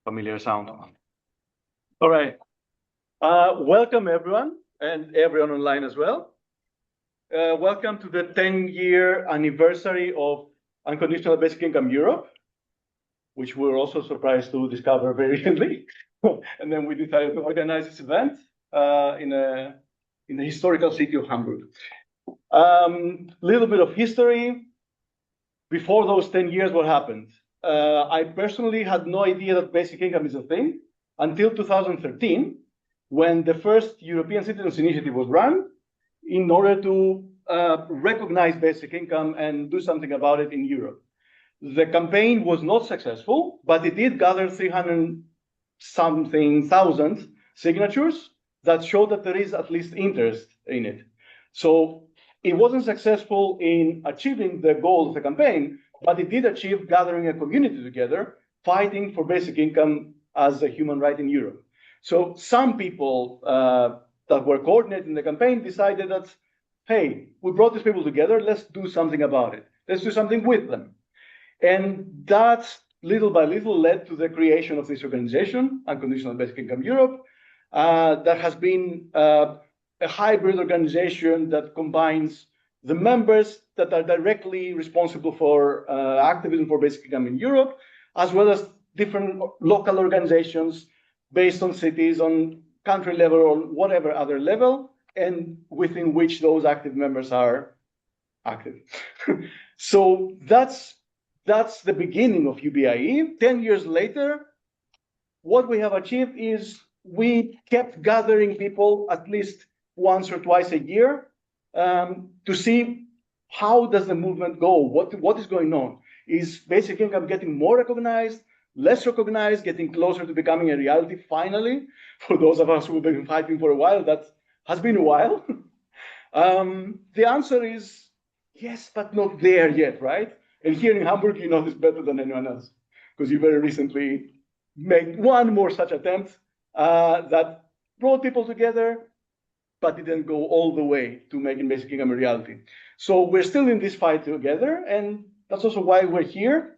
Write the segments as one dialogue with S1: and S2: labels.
S1: familiar sound. All right. Welcome, everyone, and everyone online as well. Welcome to the 10-year anniversary of Unconditional Basic Income Europe, which we were also surprised to discover very recently. And then we decided to organize this event in the historical city of Hamburg. Little bit of history. Before those 10 years, what happened? I personally had no idea that basic income is a thing until 2013, when the first European Citizens Initiative was run in order to recognize basic income and do something about it in Europe. The campaign was not successful, but it did gather 300-something thousand signatures that showed that there is at least interest in it. So it wasn't successful in achieving the goal of the campaign, but it did achieve gathering a community together, fighting for basic income as a human right in Europe. So some people that were coordinating the campaign decided that, hey, we brought these people together, let's do something about it. Let's do something with them. And that, little by little, led to the creation of this organization, Unconditional Basic Income Europe, that has been a hybrid organization that combines the members that are directly responsible for activism for basic income in Europe, as well as different local organizations based on cities, on country level, or whatever other level, and within which those active members are active. So that's the beginning of UBIE. 10 years later, what we have achieved is we kept gathering people at least once or twice a year to see how does the movement go, what is going on. Is basic income getting more recognized, less recognized, getting closer to becoming a reality finally? For those of us who have been fighting for a while, that has been a while. The answer is yes, but not there yet, right? And here in Hamburg, you know this better than anyone else, because you very recently made one more such attempt that brought people together, but didn't go all the way to making basic income a reality. So we're still in this fight together, and that's also why we're here.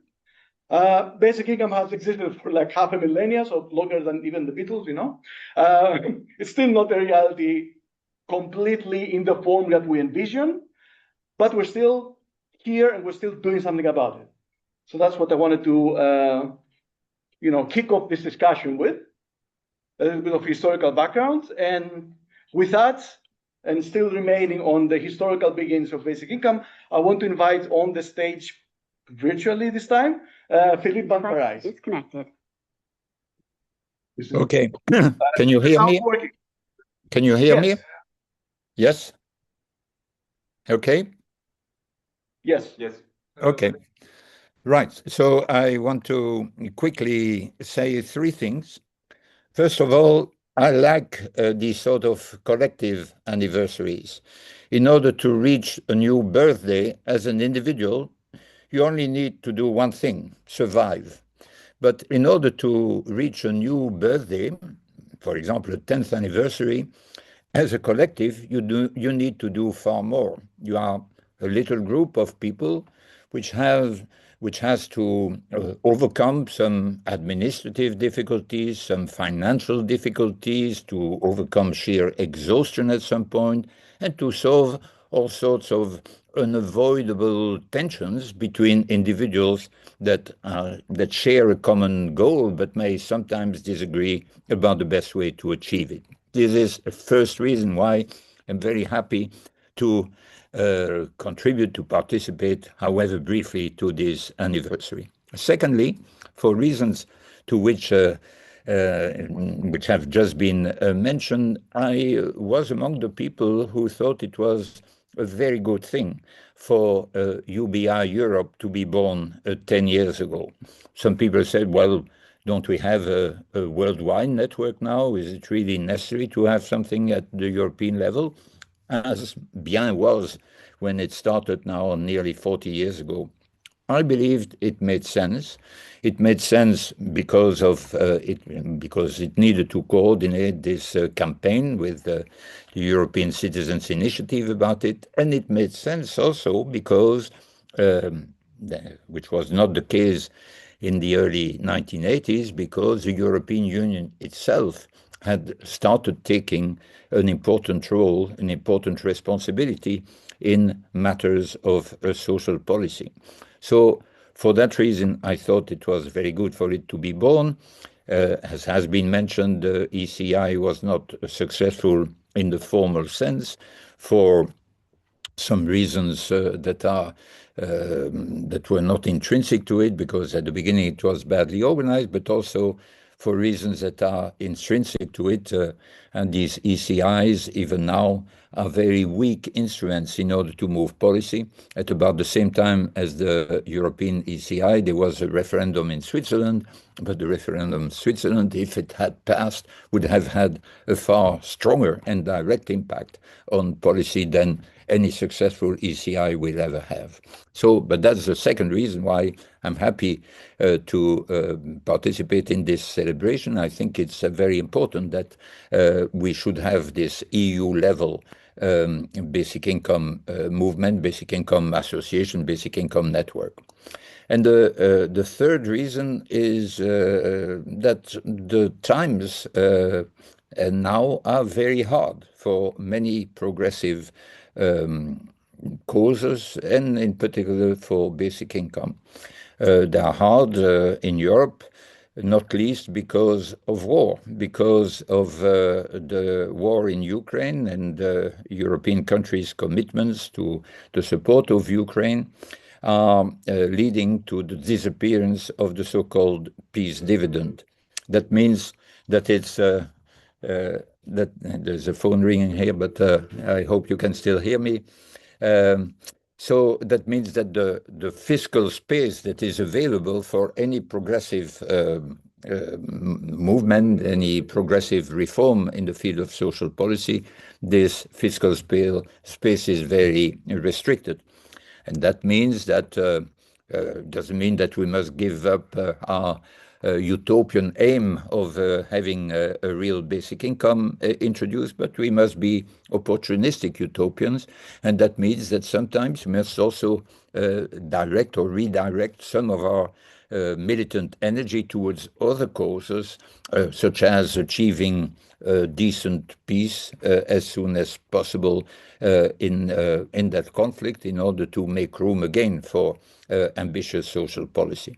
S1: Basic income has existed for like half a millennia, so longer than even the Beatles, you know. It's still not a reality completely in the form that we envision, but we're still here and we're still doing something about it. So that's what I wanted to, kick off this discussion with, a little bit of historical background. And with that, and still remaining on the historical beginnings of basic income, I want to invite on the stage, virtually this time, Philippe Van Parijs.
S2: Disconnected.
S3: Okay. Can you hear me? Can you hear me? Yes? Okay.
S1: Yes.
S3: Okay. Right. So I want to quickly say three things. First of all, I like these sort of collective anniversaries. In order to reach a new birthday as an individual, you only need to do one thing: survive. But in order to reach a new birthday, for example, a 10th anniversary, as a collective, you need to do far more. You are a little group of people which has to overcome some administrative difficulties, some financial difficulties, to overcome sheer exhaustion at some point, and to solve all sorts of unavoidable tensions between individuals that share a common goal but may sometimes disagree about the best way to achieve it. This is the first reason why I'm very happy to contribute, to participate, however briefly, to this anniversary. Secondly, for reasons to which have just been mentioned, I was among the people who thought it was a very good thing for UBI Europe to be born 10 years ago. Some people said, well, don't we have a worldwide network now? Is it really necessary to have something at the European level? As Bien was when it started now nearly 40 years ago. I believed it made sense. It made sense because it needed to coordinate this campaign with the European Citizens Initiative about it, and it made sense also because, which was not the case in the early 1980s, because the European Union itself had started taking an important role, an important responsibility in matters of social policy. So for that reason, I thought it was very good for it to be born. As has been mentioned, the ECI was not successful in the formal sense for some reasons that were not intrinsic to it, because at the beginning it was badly organized, but also for reasons that are intrinsic to it. And these ECIs, even now, are very weak instruments in order to move policy. At about the same time as the European ECI, there was a referendum in Switzerland, but the referendum in Switzerland, if it had passed, would have had a far stronger and direct impact on policy than any successful ECI will ever have. So, but that's the second reason why I'm happy to participate in this celebration. I think it's very important that we should have this EU level basic income movement, basic income association, basic income network. And the third reason is that the times now are very hard for many progressive causes, and in particular for basic income. They are hard in Europe, not least because of war, because of the war in Ukraine and European countries' commitments to the support of Ukraine are leading to the disappearance of the so-called peace dividend. That means that it's that there's a phone ringing here, but I hope you can still hear me. So that means that the fiscal space that is available for any progressive movement, any progressive reform in the field of social policy, this fiscal space is very restricted. And that means that doesn't mean that we must give up our utopian aim of having a real basic income introduced, but we must be opportunistic utopians, and that means that sometimes we must also direct or redirect some of our militant energy towards other causes, such as achieving decent peace as soon as possible in that conflict, in order to make room again for ambitious social policy.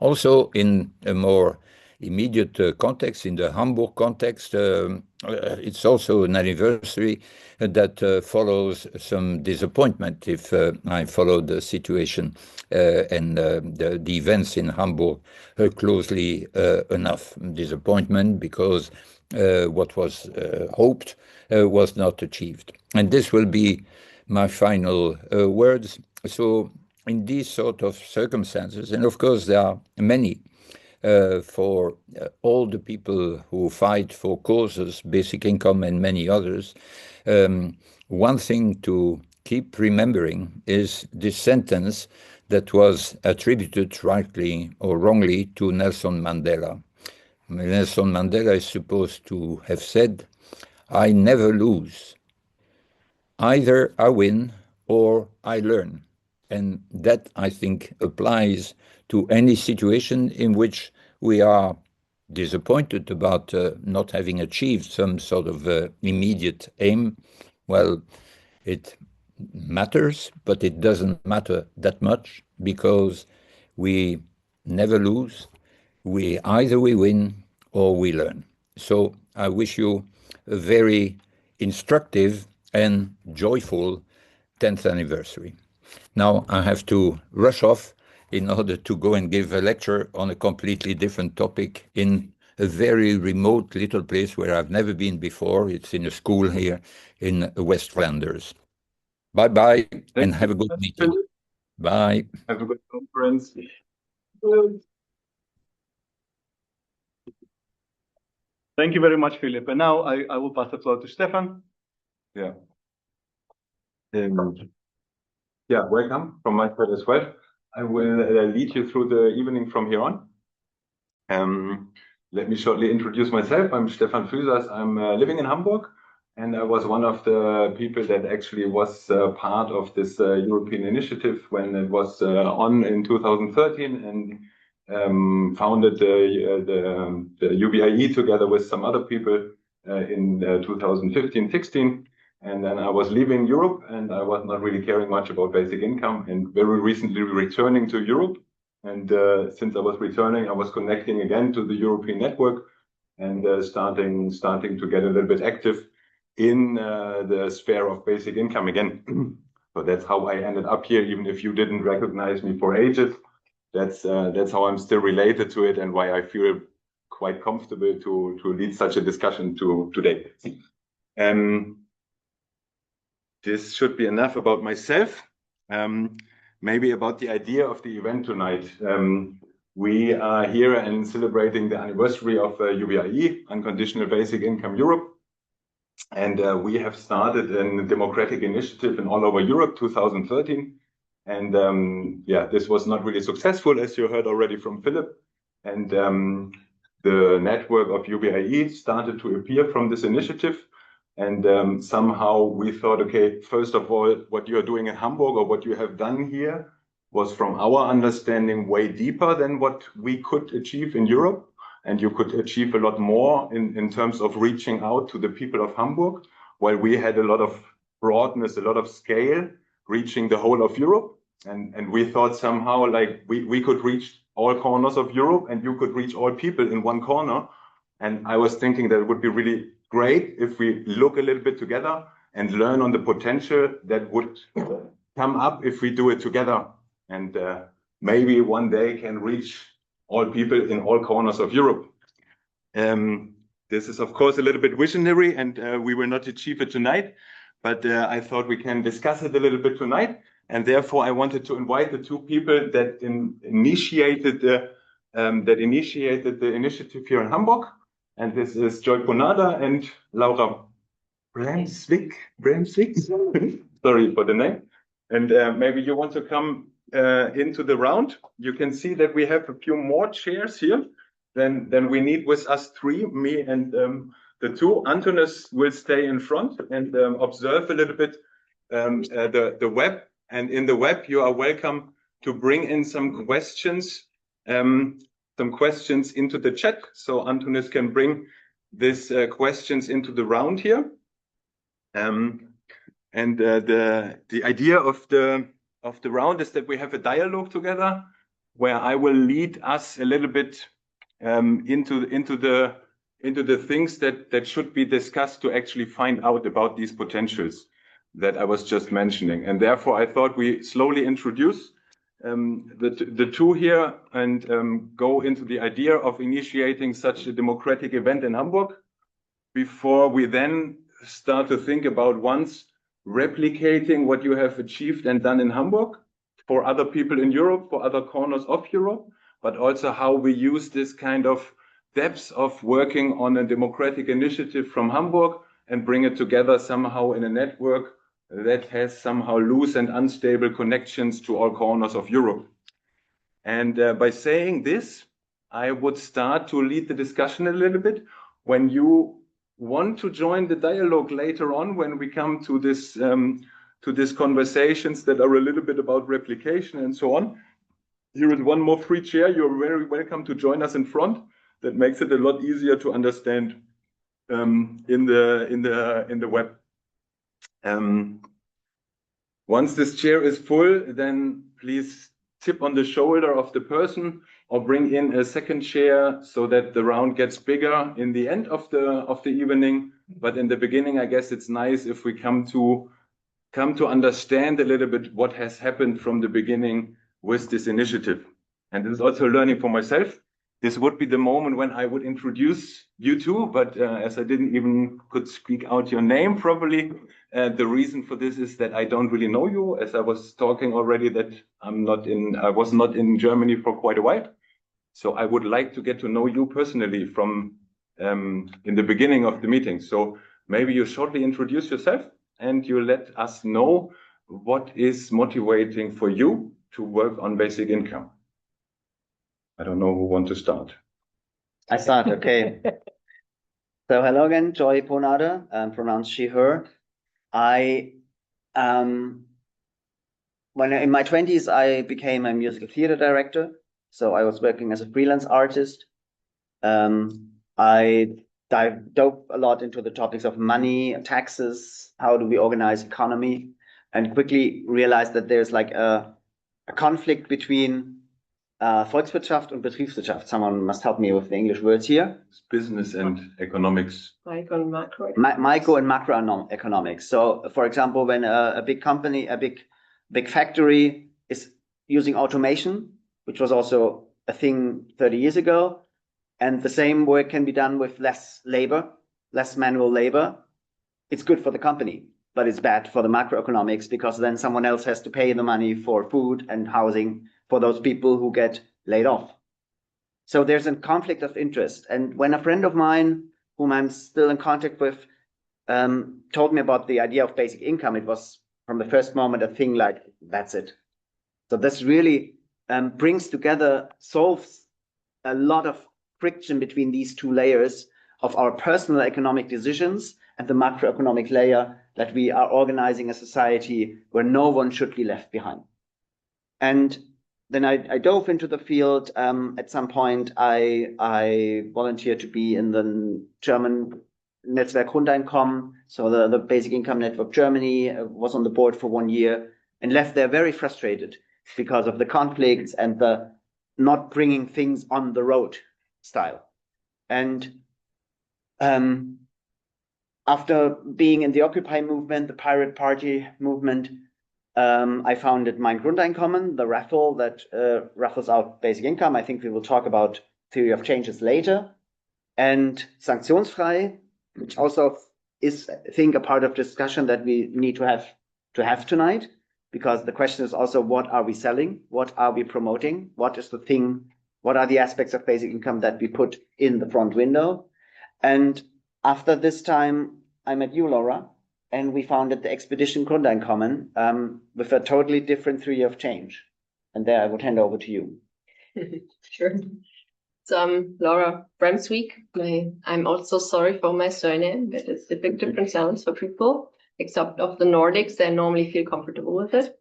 S3: Also, in a more immediate context, in the Hamburg context, it's also an anniversary that follows some disappointment, if I follow the situation and the events in Hamburg closely enough. Disappointment because what was hoped was not achieved. And this will be my final words. So in these sort of circumstances, and of course there are many, for all the people who fight for causes, basic income and many others, one thing to keep remembering is this sentence that was attributed, rightly or wrongly, to Nelson Mandela. Nelson Mandela is supposed to have said, "I never lose. Either I win or I learn." And that, I think, applies to any situation in which we are disappointed about not having achieved some sort of immediate aim. Well, it matters, but it doesn't matter that much, because we never lose. Either we win or we learn. So I wish you a very instructive and joyful 10th anniversary. Now I have to rush off in order to go and give a lecture on a completely different topic in a very remote little place where I've never been before. It's in a school here in West Flanders. Bye-bye, and have a good meeting. Bye.
S1: Have a good conference. Thank you very much, Philip. And now I will pass the floor to Stefan.
S2: Yeah. Yeah, welcome from my side as well. I will lead you through the evening from here on. Let me shortly introduce myself. I'm Stefan Füsers. I'm living in Hamburg, and I was one of the people that actually was part of this European initiative when it was on in 2013, and founded the UBIE together with some other people in 2015-16. And then I was leaving Europe, and I was not really caring much about basic income, and very recently returning to Europe. And since I was returning, I was connecting again to the European network and starting to get a little bit active in the sphere of basic income again. So that's how I ended up here, even if you didn't recognize me for ages. That's how I'm still related to it, and why I feel quite comfortable to lead such a discussion today. This should be enough about myself. Maybe about the idea of the event tonight. We are here and celebrating the anniversary of UBIE, Unconditional Basic Income Europe. And we have started a democratic initiative in all over Europe, 2013. And yeah, this was not really successful, as you heard already from Philip. And the network of UBIE started to appear from this initiative. And somehow we thought, okay, first of all, what you are doing in Hamburg or what you have done here was, from our understanding, way deeper than what we could achieve in Europe. And you could achieve a lot more in terms of reaching out to the people of Hamburg, while we had a lot of broadness, a lot of scale, reaching the whole of Europe. And we thought somehow like we could reach all corners of Europe, and you could reach all people in one corner. And I was thinking that it would be really great if we look a little bit together and learn on the potential that would come up if we do it together. And maybe one day can reach all people in all corners of Europe. This is, of course, a little bit visionary, and we will not achieve it tonight. But I thought we can discuss it a little bit tonight. And therefore, I wanted to invite the two people that initiated the initiative here in Hamburg. And this is Joy Ponada and Laura Bramsvik. Sorry for the name. And maybe you want to come into the round. You can see that we have a few more chairs here than we need with us three, me and the two. Antonis will stay in front and observe a little bit the web. And in the web, you are welcome to bring in some questions into the chat, so Antonis can bring these questions into the round here. And the idea of the round is that we have a dialogue together, where I will lead us a little bit into the things that should be discussed to actually find out about these potentials that I was just mentioning. And therefore, I thought we slowly introduce the two here and go into the idea of initiating such a democratic event in Hamburg, before we then start to think about once replicating what you have achieved and done in Hamburg for other people in Europe, for other corners of Europe, but also how we use this kind of depth of working on a democratic initiative from Hamburg and bring it together somehow in a network that has somehow loose and unstable connections to all corners of Europe. And by saying this, I would start to lead the discussion a little bit. When you want to join the dialogue later on, when we come to this conversations that are a little bit about replication and so on, here is one more free chair. You're very welcome to join us in front. That makes it a lot easier to understand in the web. Once this chair is full, then please tip on the shoulder of the person or bring in a second chair so that the round gets bigger in the end of the evening. But in the beginning, I guess it's nice if we come to understand a little bit what has happened from the beginning with this initiative. And this is also learning for myself. This would be the moment when I would introduce you two, but as I didn't even could speak out your name properly, the reason for this is that I don't really know you, as I was talking already that I was not in Germany for quite a while. So I would like to get to know you personally from in the beginning of the meeting. So maybe you shortly introduce yourself and you let us know what is motivating for you to work on basic income. I don't know who wants to start.
S4: I start, okay. So hello again, Joy Ponada, pronounced she, her. When in my 20s, I became a musical theater director. So I was working as a freelance artist. I dove a lot into the topics of money, taxes, how do we organize economy, and quickly realized that there's like a conflict between Volkswirtschaft und Betriebswirtschaft. Someone must help me with the English words here.
S2: It's business and economics.
S5: Micro and macro.
S4: Micro and macroeconomics. So, for example, when a big company, a big factory is using automation, which was also a thing 30 years ago, and the same work can be done with less labor, less manual labor, it's good for the company, but it's bad for the macroeconomics because then someone else has to pay the money for food and housing for those people who get laid off. So there's a conflict of interest. And when a friend of mine, whom I'm still in contact with, told me about the idea of basic income, it was from the first moment a thing like, that's it. So this really brings together, solves a lot of friction between these two layers of our personal economic decisions and the macroeconomic layer that we are organizing a society where no one should be left behind. And then I dove into the field. At some point, I volunteered to be in the German Netzwerk Grundeinkommen, so the Basic Income Network Germany, was on the board for 1 year and left there very frustrated because of the conflicts and the not bringing things on the road style. And after being in the Occupy movement, the Pirate Party movement, I founded Mein Grundeinkommen, the raffle that raffles out basic income. I think we will talk about theory of changes later. And Sanktionsfrei, which also is, I think, a part of discussion that we need to have tonight, because the question is also, what are we selling? What are we promoting? What is the thing? What are the aspects of basic income that we put in the front window? And after this time, I met you, Laura, and we founded the Expedition Grundeinkommen with a totally different theory of change. And there I would hand over to you.
S5: Sure. So I'm Laura Bremswijk. I'm also sorry for my surname, but it's a big different sounds for people, except of the Nordics. They normally feel comfortable with it.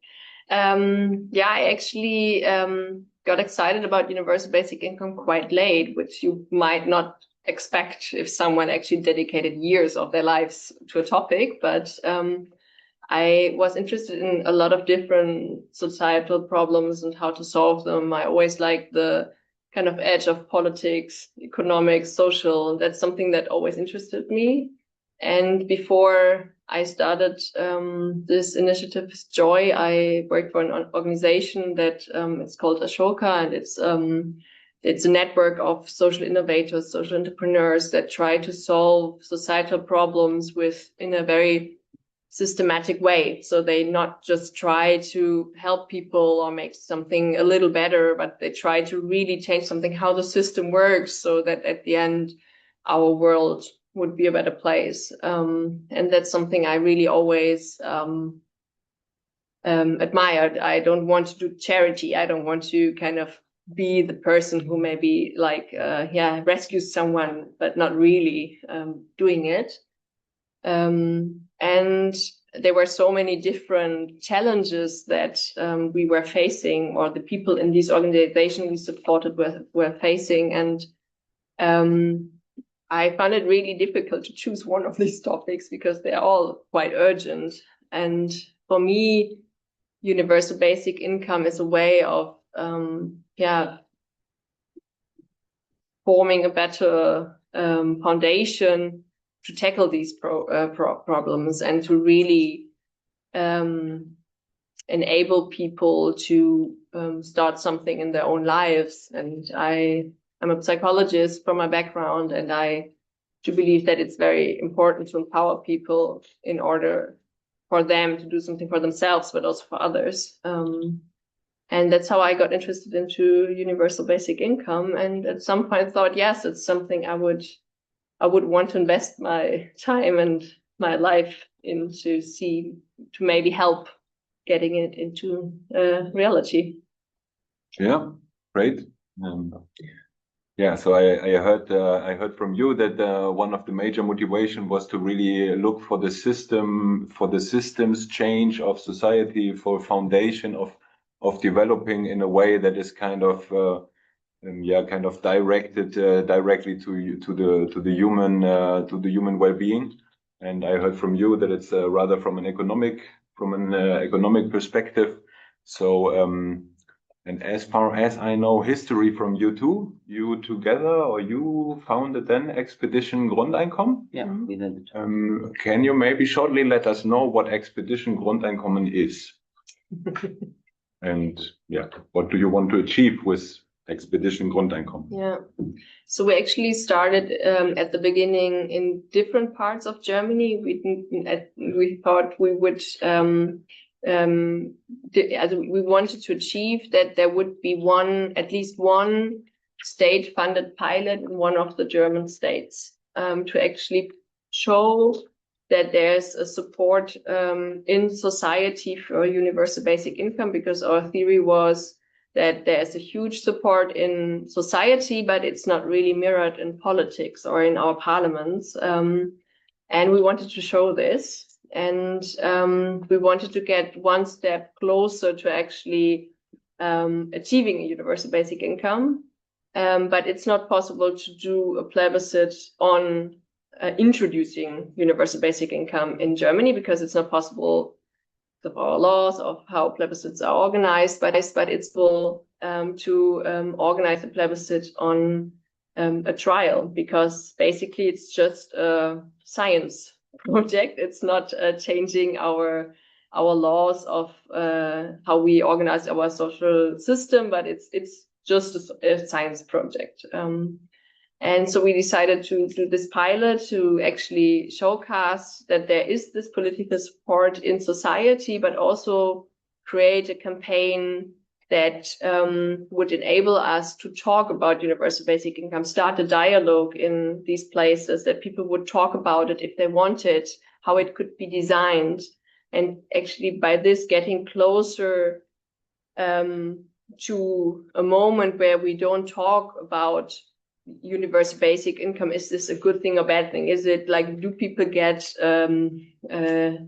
S5: I actually got excited about universal basic income quite late, which you might not expect if someone actually dedicated years of their lives to a topic. But I was interested in a lot of different societal problems and how to solve them. I always liked the kind of edge of politics, economics, social. That's something that always interested me. And before I started this initiative, Joy, I worked for an organization that it's called Ashoka, and it's a network of social innovators, social entrepreneurs that try to solve societal problems in a very systematic way. So they not just try to help people or make something a little better, but they try to really change something, how the system works, so that at the end, our world would be a better place. And that's something I really always admired. I don't want to do charity. I don't want to kind of be the person who maybe rescues someone, but not really doing it. And there were so many different challenges that we were facing, or the people in these organizations we supported were facing. And I found it really difficult to choose one of these topics because they're all quite urgent. And for me, universal basic income is a way of forming a better foundation to tackle these problems and to really enable people to start something in their own lives. And I'm a psychologist from my background, and I do believe that it's very important to empower people in order for them to do something for themselves, but also for others. And that's how I got interested into universal basic income. And at some point thought, yes, it's something I would want to invest my time and my life into, to maybe help getting it into reality.
S2: Yeah, great. So I heard from you that one of the major motivation was to really look for the systems change of society, for foundation of developing in a way that is kind of kind of directed directly to the human well-being. And I heard from you that it's rather from an economic perspective. So and as far as I know history from you two, you together or you founded then Expedition Grundeinkommen?
S4: Yeah, we did.
S2: Can you maybe shortly let us know what Expedition Grundeinkommen is? And yeah, what do you want to achieve with Expedition Grundeinkommen?
S5: Yeah, so we actually started at the beginning in different parts of Germany. We thought we would we wanted to achieve that there would be at least one state-funded pilot in one of the German states to actually show that there's a support in society for universal basic income, because our theory was that there's a huge support in society, but it's not really mirrored in politics or in our parliaments. And we wanted to show this. And we wanted to get one step closer to actually achieving a universal basic income. But it's not possible to do a plebiscite on introducing universal basic income in Germany, because it's not possible of our laws of how plebiscites are organized, but it's possible to organize a plebiscite on a trial, because basically it's just a science project. It's not changing our laws of how we organize our social system, but it's just a science project. And so we decided to do this pilot to actually showcase that there is this political support in society, but also create a campaign that would enable us to talk about universal basic income, start a dialogue in these places, that people would talk about it if they wanted, how it could be designed. And actually by this getting closer to a moment where we don't talk about universal basic income. Is this a good thing or bad thing? Is it like, do people get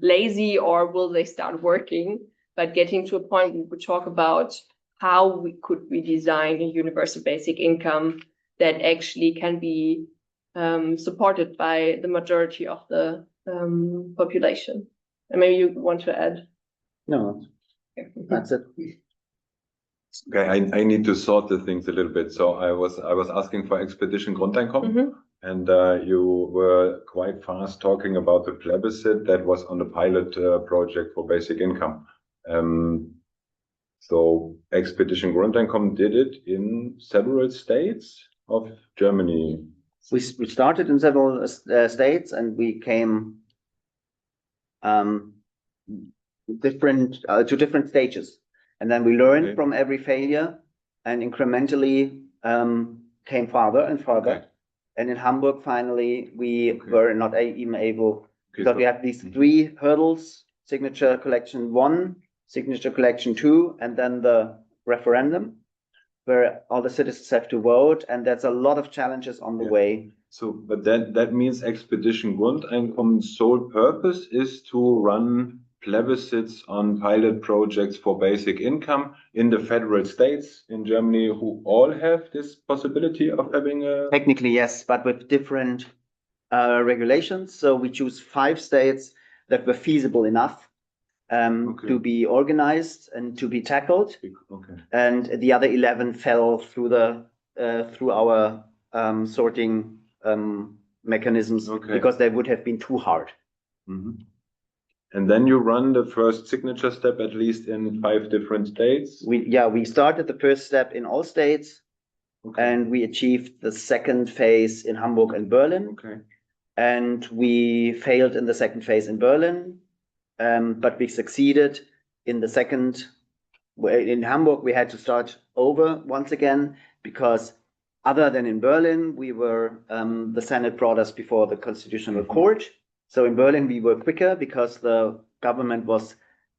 S5: lazy, or will they start working? But getting to a point where we talk about how could we design a universal basic income that actually can be supported by the majority of the population. And maybe you want to add?
S4: No, that's it.
S2: Okay, I need to sort the things a little bit. So I was asking for Expedition Grundeinkommen, and you were quite fast talking about the plebiscite that was on the pilot project for basic income. So Expedition Grundeinkommen did it in several states of Germany.
S4: We started in several states, and we came to different stages. And then we learned from every failure, and incrementally came farther and farther.
S2: Okay.
S4: And in Hamburg, finally, we were not even able, because we have these three hurdles: signature collection 1, signature collection 2, and then the referendum, where all the citizens have to vote. And there's a lot of challenges on the way.
S2: So, but that means Expedition Grundeinkommen's sole purpose is to run plebiscites on pilot projects for basic income in the federal states in Germany, who all have this possibility of having a...
S4: Technically, yes, but with different regulations. So we choose 5 states that were feasible enough to be organized and to be tackled.
S2: Okay.
S4: And the other 11 fell through our sorting mechanisms, because they would have been too hard.
S2: Mm-hmm. And then you run the first signature step, at least in 5 different states?
S4: We started the first step in all states, and we achieved the second phase in Hamburg and Berlin. And we failed in the second phase in Berlin, but we succeeded in the second. In Hamburg, we had to start over once again, because other than in Berlin, we were the Senate brought us before the Constitutional Court. So in Berlin, we were quicker because the government was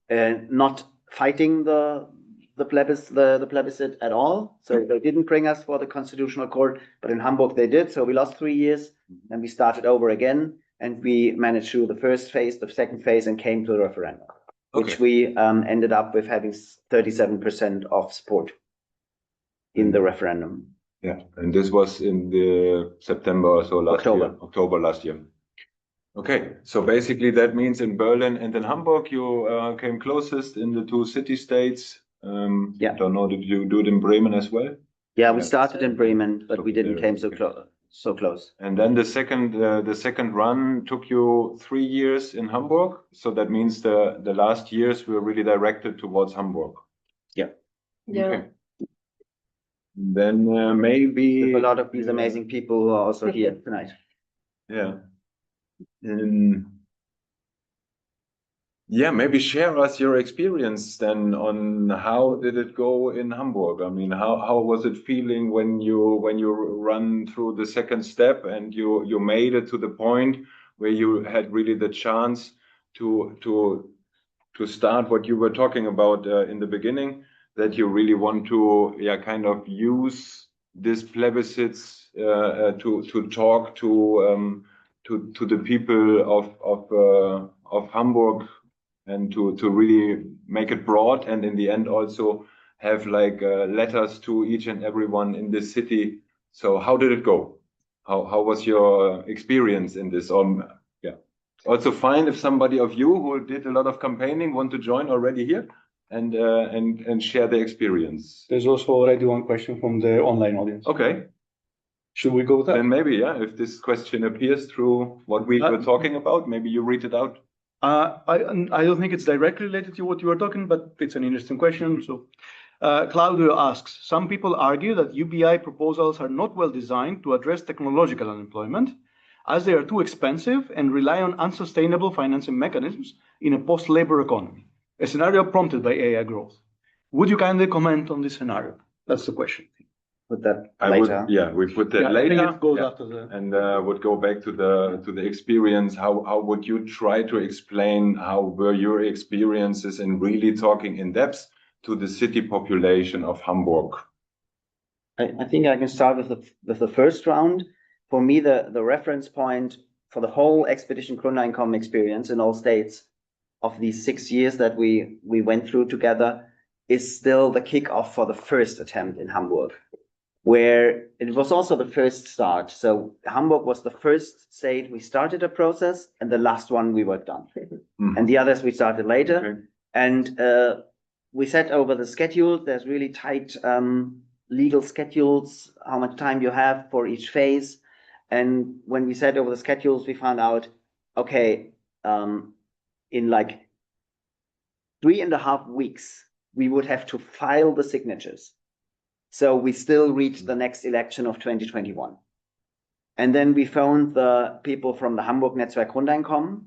S4: not fighting the plebiscite at all. So they didn't bring us for the Constitutional Court, but in Hamburg they did. So we lost 3 years, and we started over again, and we managed through the first phase, the second phase, and came to the referendum, which we ended up with having 37% of support in the referendum.
S2: Yeah, and this was in the September or so last
S4: October.
S2: year, October last year. Okay, so basically that means in Berlin and in Hamburg you came closest in the two city-states.
S4: Yeah.
S2: Don't know, did you do it in Bremen as well?
S4: Yeah, we
S2: Yeah.
S4: started in Bremen, but we didn't came so
S2: Okay.
S4: close.
S2: And then the second run took you 3 years in Hamburg. So that means the last years were really directed towards Hamburg.
S4: Yeah.
S5: Yeah.
S2: Okay. Then maybe
S4: With a lot of these amazing people who are also here tonight.
S2: Yeah. Yeah, maybe share us your experience then on how did it go in Hamburg? I mean, how was it feeling when you run through the second step and you made it to the point where you had really the chance to start what you were talking about in the beginning, that you really want to kind of use these plebiscites to talk to the people of Hamburg, and to really make it broad, and in the end also have like letters to each and everyone in this city. So how did it go? How was your experience in this? Also fine if somebody of you who did a lot of campaigning want to join already here and share the experience.
S1: There's also already one question from the online audience.
S2: Okay.
S1: Should we go with that?
S2: Then maybe, yeah, if this question appears through what we were talking about, maybe you read it out.
S1: I don't think it's directly related to what you were talking, but it's an interesting question. So Claudio asks, some people argue that UBI proposals are not well designed to address technological unemployment, as they are too expensive and rely on unsustainable financing mechanisms in a post-labor economy, a scenario prompted by AI growth. Would you kindly comment on this scenario? That's the question.
S4: Put that later.
S2: We put that
S1: Yeah,
S2: later.
S1: I think it goes after the...
S2: And would go back to the experience. How would you try to explain how were your experiences in really talking in depth to the city population of Hamburg?
S4: I think I can start with the first round. For me, the reference point for the whole Expedition Grundeinkommen experience in all states of these 6 years that we went through together is still the kickoff for the first attempt in Hamburg, where it was also the first start. So Hamburg was the first state we started a process, and the last one we worked on. And the others we started later.
S2: Okay.
S4: And we set over the schedule. There's really tight legal schedules, how much time you have for each phase. And when we set over the schedules, we found out, okay, in like 3.5 weeks, we would have to file the signatures. So we still reached the next election of 2021. And then we found the people from the Hamburg Netzwerk Grundeinkommen.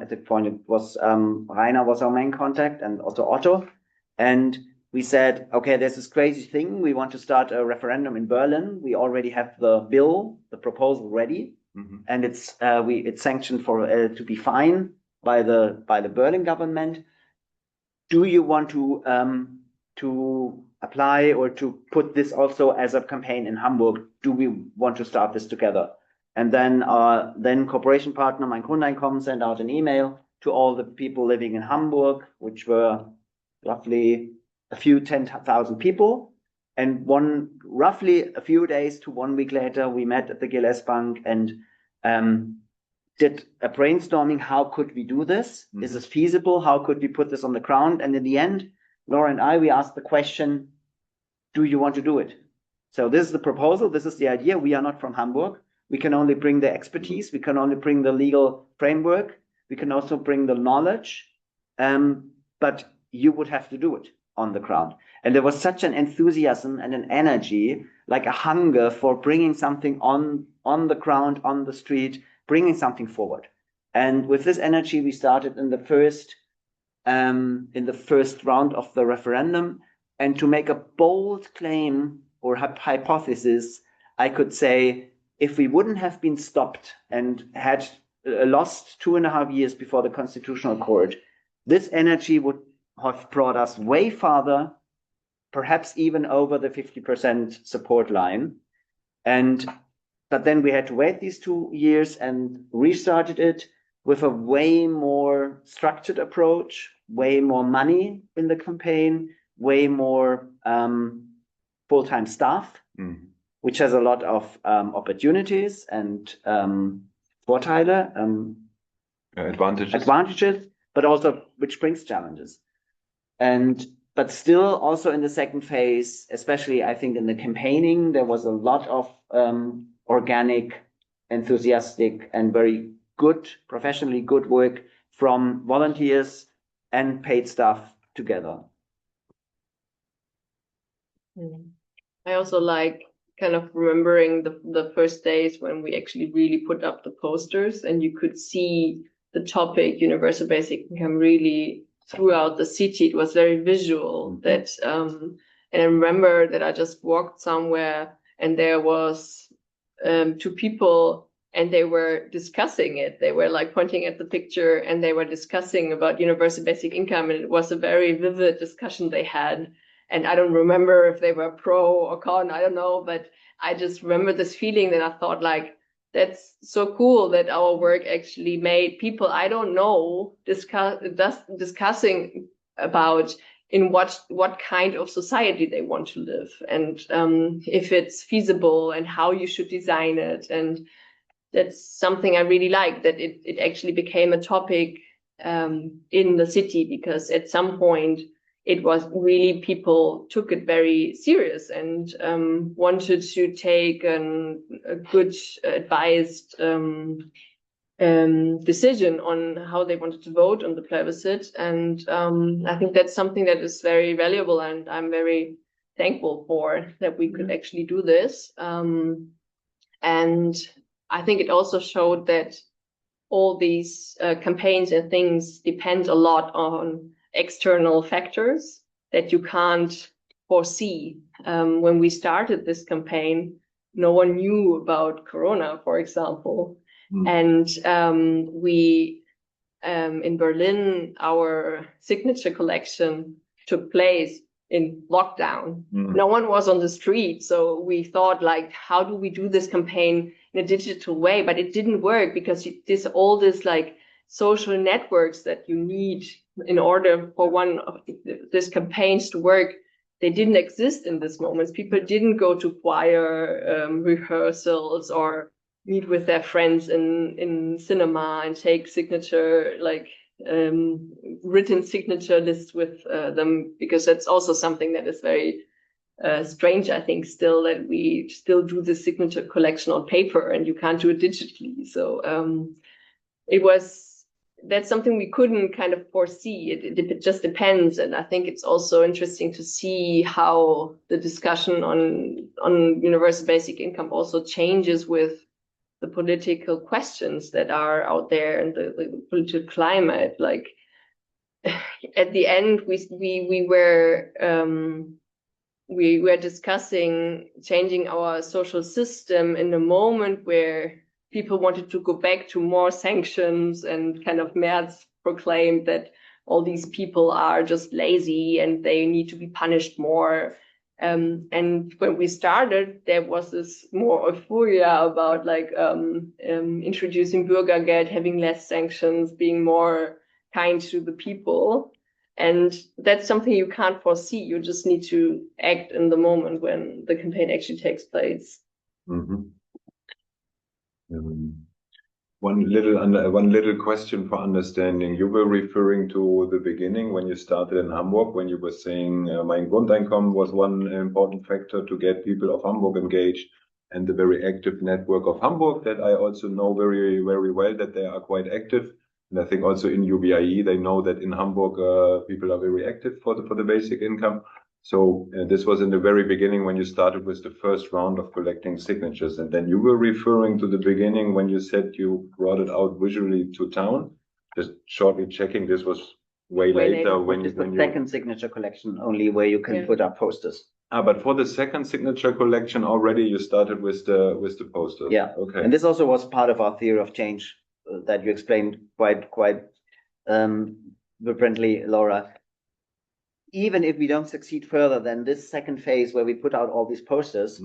S4: At the point, it was Rainer was our main contact, and also Otto. And we said, okay, there's this crazy thing. We want to start a referendum in Berlin. We already have the bill, the proposal ready, and it's sanctioned for to be fine by the Berlin government. Do you want to apply or to put this also as a campaign in Hamburg? Do we want to start this together? And then cooperation partner Mein Grundeinkommen sent out an email to all the people living in Hamburg, which were roughly a few 10,000 people. And roughly a few days to 1 week later, we met at the GLS Bank and did a brainstorming. How could we do this? Is this feasible? How could we put this on the ground? And in the end, Laura and I, we asked the question, do you want to do it? So this is the proposal. This is the idea. We are not from Hamburg. We can only bring the expertise. We can only bring the legal framework. We can also bring the knowledge. But you would have to do it on the ground. And there was such an enthusiasm and an energy, like a hunger for bringing something on the ground, on the street, bringing something forward. And with this energy, we started in the first round of the referendum. And to make a bold claim or hypothesis, I could say, if we wouldn't have been stopped and had lost 2.5 years before the Constitutional Court, this energy would have brought us way farther, perhaps even over the 50% support line. But then we had to wait these 2 years and restarted it with a way more structured approach, way more money in the campaign, way more full-time staff, which has a lot of opportunities and Vorteile, advantages, but also which brings challenges. But still, also in the second phase, especially I think in the campaigning, there was a lot of organic, enthusiastic, and very good, professionally good work from volunteers and paid staff together.
S5: I also like kind of remembering the first days when we actually really put up the posters and you could see the topic universal basic income really throughout the city. It was very visual. That and I remember that I just walked somewhere and there was two people and they were discussing it. They were like pointing at the picture and they were discussing about universal basic income, and it was a very vivid discussion they had. And I don't remember if they were pro or con, I don't know, but I just remember this feeling that I thought like, that's so cool that our work actually made people I don't know discussing about in what kind of society they want to live, and if it's feasible and how you should design it. And that's something I really like, that it actually became a topic in the city, because at some point it was really, people took it very serious and wanted to take a good advised decision on how they wanted to vote on the plebiscite. And I think that's something that is very valuable, and I'm very thankful for that we could actually do this. And I think it also showed that all these campaigns and things depend a lot on external factors that you can't foresee. When we started this campaign, no one knew about Corona, for example. And we, in Berlin, our signature collection took place in lockdown. No one was on the street. So we thought like, how do we do this campaign in a digital way? But it didn't work, because all this like social networks that you need in order for one of these campaigns to work, they didn't exist in this moment. People didn't go to choir rehearsals or meet with their friends in cinema and take signature, like written signature lists with them, because that's also something that is very strange, I think, still, that we still do the signature collection on paper and you can't do it digitally. So that's something we couldn't kind of foresee. It just depends. And I think it's also interesting to see how the discussion on universal basic income also changes with the political questions that are out there and the political climate. Like at the end, we were discussing changing our social system in a moment where people wanted to go back to more sanctions, and kind of Merz proclaimed that all these people are just lazy and they need to be punished more. And when we started, there was this more euphoria about like introducing Bürgergeld, having less sanctions, being more kind to the people. And that's something you can't foresee. You just need to act in the moment when the campaign actually takes place.
S2: One little question for understanding. You were referring to the beginning when you started in Hamburg, when you were saying Mein Grundeinkommen was one important factor to get people of Hamburg engaged, and the very active network of Hamburg that I also know very, very well, that they are quite active. And I think also in UBIE, they know that in Hamburg, people are very active for the basic income. So this was in the very beginning when you started with the first round of collecting signatures. And then you were referring to the beginning when you said you brought it out visually to town. Just shortly checking, this was way later. When
S4: it's the second signature collection only, where you can put up posters.
S2: But for the second signature collection already, you started with the posters.
S4: Yeah.
S2: Okay.
S4: And this also was part of our theory of change that you explained quite vibrantly, Laura. Even if we don't succeed further than this second phase where we put out all these posters,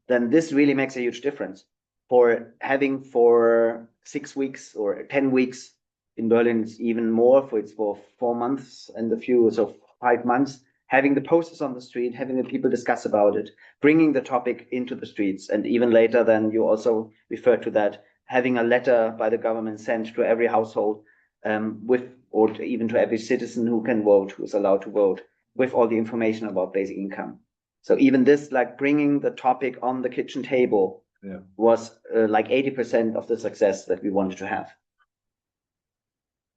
S4: then this really makes a huge difference. For having for 6 weeks or 10 weeks in Berlin, it's even more. It's for 4 months and a few, so 5 months, having the posters on the street, having the people discuss about it, bringing the topic into the streets. And even later, then you also refer to that, having a letter by the government sent to every household or even to every citizen who can vote, who is allowed to vote, with all the information about basic income. So even this, like bringing the topic on the kitchen table, was like 80% of the success that we wanted to have.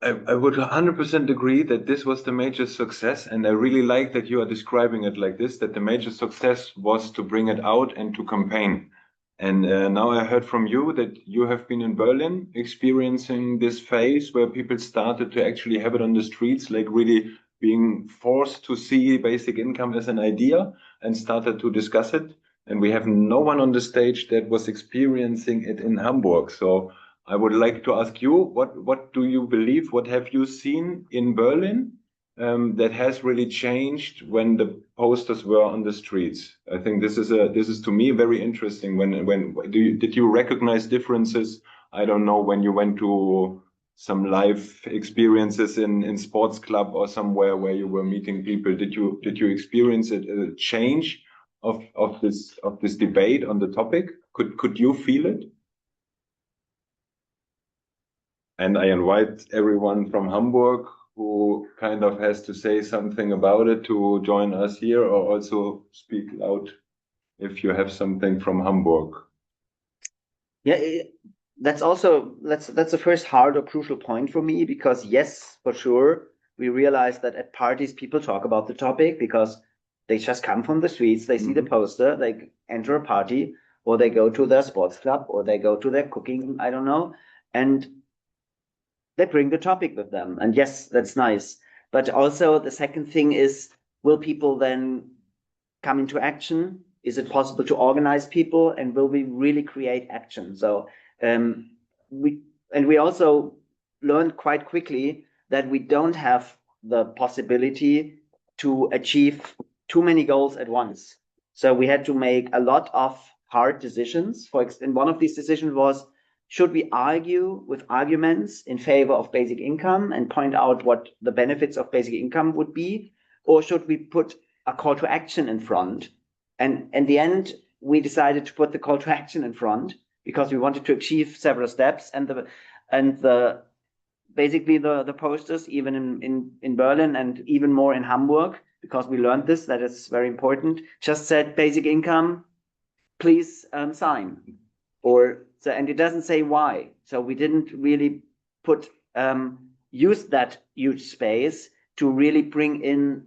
S2: I would 100% agree that this was the major success, and I really like that you are describing it like this, that the major success was to bring it out and to campaign. And now I heard from you that you have been in Berlin experiencing this phase where people started to actually have it on the streets, like really being forced to see basic income as an idea and started to discuss it. And we have no one on the stage that was experiencing it in Hamburg. So I would like to ask you, what do you believe? What have you seen in Berlin that has really changed when the posters were on the streets? I think this is to me very interesting. Did you recognize differences? I don't know, when you went to some live experiences in sports club or somewhere where you were meeting people. Did you experience a change of this debate on the topic? Could you feel it? And I invite everyone from Hamburg who kind of has to say something about it to join us here, or also speak loud if you have something from Hamburg.
S4: Yeah, that's the first hard or crucial point for me, because yes, for sure, we realize that at parties people talk about the topic because they just come from the streets, they see the poster, they enter a party, or they go to their sports club, or they go to their cooking, I don't know, and they bring the topic with them. And yes, that's nice. But also the second thing is, will people then come into action? Is it possible to organize people, and will we really create action? So we also learned quite quickly that we don't have the possibility to achieve too many goals at once. So we had to make a lot of hard decisions. And one of these decisions was, should we argue with arguments in favor of basic income and point out what the benefits of basic income would be? Or should we put a call to action in front? And in the end, we decided to put the call to action in front because we wanted to achieve several steps. Basically the posters, even in Berlin and even more in Hamburg, because we learned this, that is very important, just said basic income, please sign. And it doesn't say why. So we didn't really use that huge space to really bring in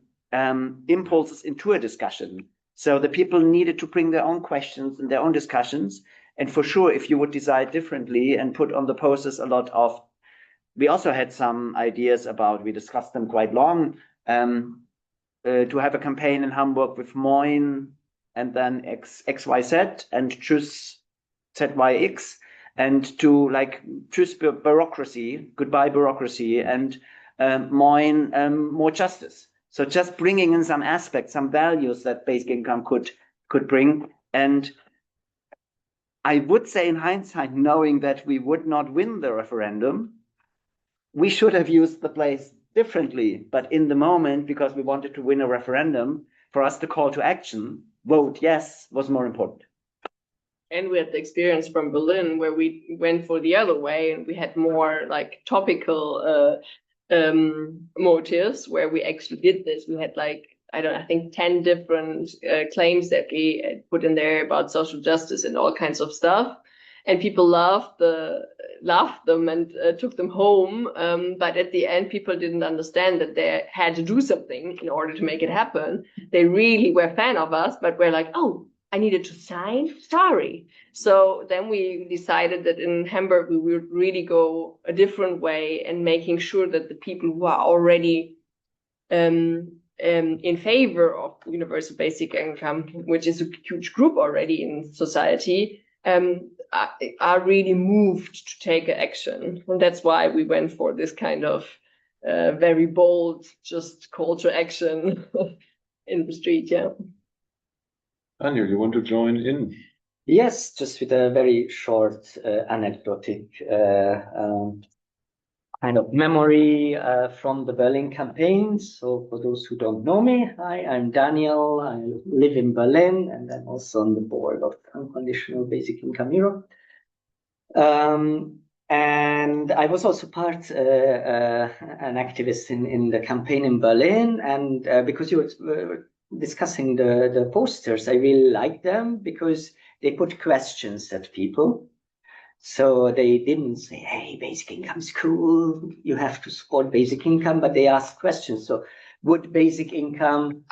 S4: impulses into a discussion. So the people needed to bring their own questions and their own discussions. And for sure, if you would decide differently and put on the posters a lot of, we also had some ideas about, we discussed them quite long, to have a campaign in Hamburg with Moin and then XYZ and Tschüss ZYX, and to like Tschüss bureaucracy, goodbye bureaucracy, and Moin more justice. So just bringing in some aspects, some values that basic income could bring. And I would say in hindsight, knowing that we would not win the referendum, we should have used the place differently. But in the moment, because we wanted to win a referendum, for us the call to action, vote yes, was more important.
S5: And we had the experience from Berlin where we went for the other way, and we had more like topical motives where we actually did this. We had like, I think 10 different claims that we put in there about social justice and all kinds of stuff. And people loved them and took them home. But at the end, people didn't understand that they had to do something in order to make it happen. They really were a fan of us, but we're like, oh, I needed to sign? Sorry. So then we decided that in Hamburg, we would really go a different way and making sure that the people who are already in favor of universal basic income, which is a huge group already in society, are really moved to take action. And that's why we went for this kind of very bold, just call to action in the street, yeah.
S2: Daniel, you want to join in?
S6: Yes, just with a very short anecdotic kind of memory from the Berlin campaign. So for those who don't know me, hi, I'm Daniel. I live in Berlin, and I'm also on the board of Unconditional Basic Income Europe. And I was also an activist in the campaign in Berlin. And because you were discussing the posters, I really like them because they put questions at people. So they didn't say, hey, basic income is cool, you have to support basic income, but they asked questions. So would basic income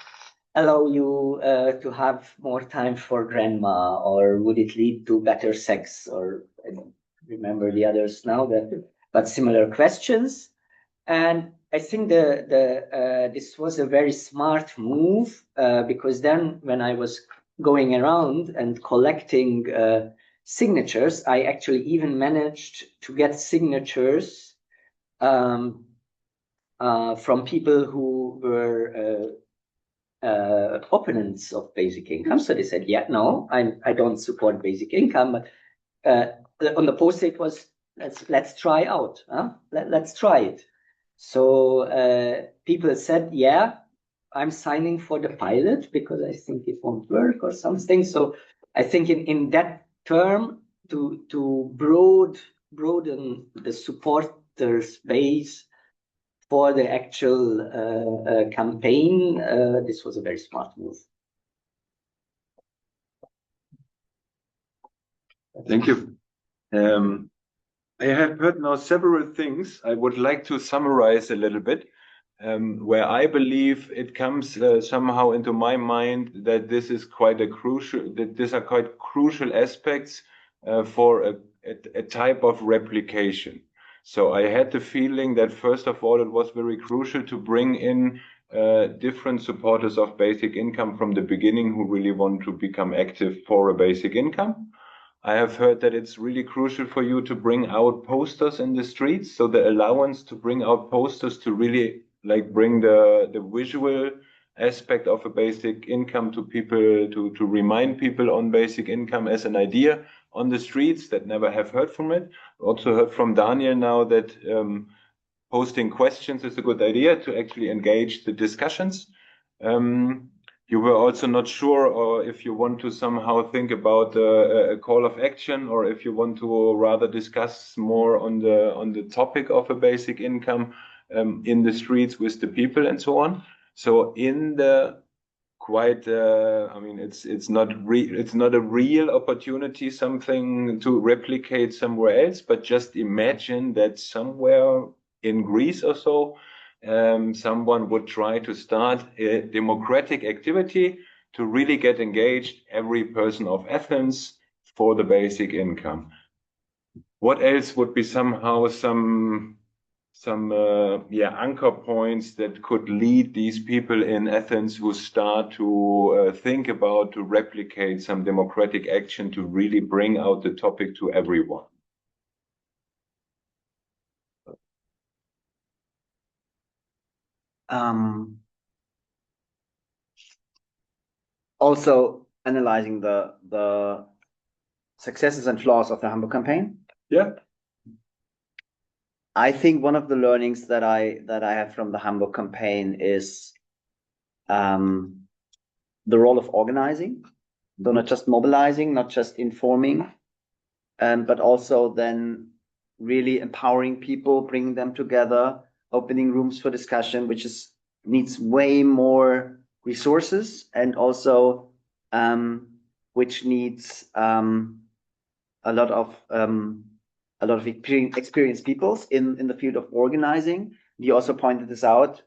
S6: allow you to have more time for grandma, or would it lead to better sex? Or I don't remember the others now, but similar questions. And I think this was a very smart move because then when I was going around and collecting signatures, I actually even managed to get signatures from people who were opponents of basic income. So they said, yeah, no, I don't support basic income. But on the post it was, let's try out. Let's try it. So people said, yeah, I'm signing for the pilot because I think it won't work or something. So I think in that term, to broaden the supporters base for the actual campaign, this was a very smart move.
S2: Thank you. I have heard now several things. I would like to summarize a little bit, where I believe it comes somehow into my mind that this is these are quite crucial aspects for a type of replication. So I had the feeling that first of all, it was very crucial to bring in different supporters of basic income from the beginning who really want to become active for a basic income. I have heard that it's really crucial for you to bring out posters in the streets. So the allowance to bring out posters to really bring the visual aspect of a basic income to people, to remind people on basic income as an idea on the streets that never have heard from it. Also heard from Daniel now that posting questions is a good idea to actually engage the discussions. You were also not sure or if you want to somehow think about a call of action, or if you want to rather discuss more on the topic of a basic income in the streets with the people and so on. So in the quite, I mean, it's not a real opportunity, something to replicate somewhere else, but just imagine that somewhere in Greece or so, someone would try to start a democratic activity to really get engaged every person of Athens for the basic income. What else would be somehow some anchor points that could lead these people in Athens who start to think about to replicate some democratic action to really bring out the topic to everyone?
S4: Also analyzing the successes and flaws of the Hamburg campaign.
S2: Yeah.
S4: I think one of the learnings that I have from the Hamburg campaign is the role of organizing. So not just mobilizing, not just informing, but also then really empowering people, bringing them together, opening rooms for discussion, which needs way more resources, and also which needs a lot of experienced people in the field of organizing. You also pointed this out.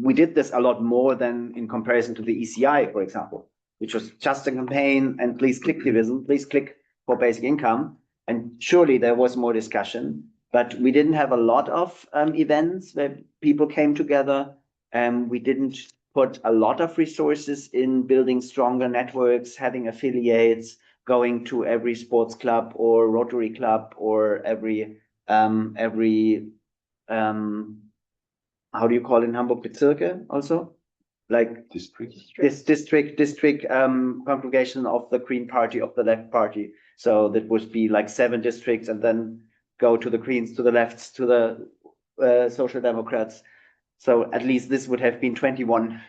S4: We did this a lot more than in comparison to the ECI, for example, which was just a campaign and please click division, please click for basic income. And surely there was more discussion, but we didn't have a lot of events where people came together. We didn't put a lot of resources in building stronger networks, having affiliates, going to every sports club or Rotary club or every how do you call it in Hamburg, Bezirke also? Like district congregation of the Green Party, of the Left Party. So that would be like 7 districts, and then go to the Greens, to the lefts, to the Social Democrats. So at least this would have been 21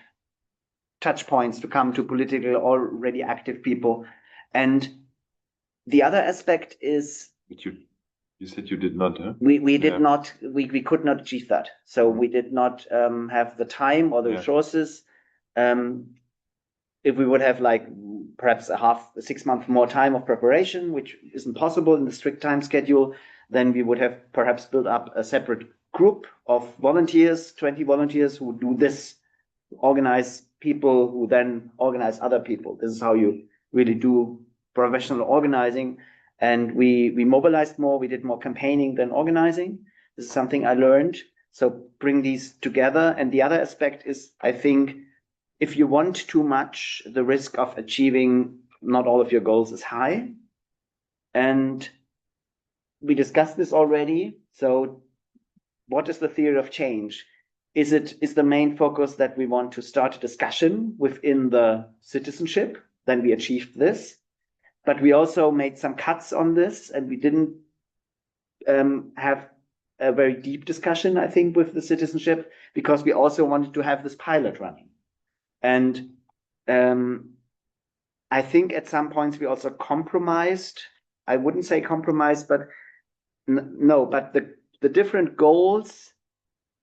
S4: touch points to come to political already active people. And the other aspect is,
S2: you said you did not, huh?
S4: we did not, we could not achieve that. So we did not have the time or the resources. If we would have like perhaps a 6 month more time of preparation, which isn't possible in the strict time schedule, then we would have perhaps built up a separate group of volunteers, 20 volunteers who do this, organize people who then organize other people. This is how you really do professional organizing. And we mobilized more, we did more campaigning than organizing. This is something I learned. So bring these together. And the other aspect is, I think, if you want too much, the risk of achieving not all of your goals is high. And we discussed this already. So what is the theory of change? Is the main focus that we want to start a discussion within the citizenship? Then we achieved this. But we also made some cuts on this, and we didn't have a very deep discussion, I think, with the citizenship, because we also wanted to have this pilot running. And I think at some points we also compromised. I wouldn't say compromised, but no, but the different goals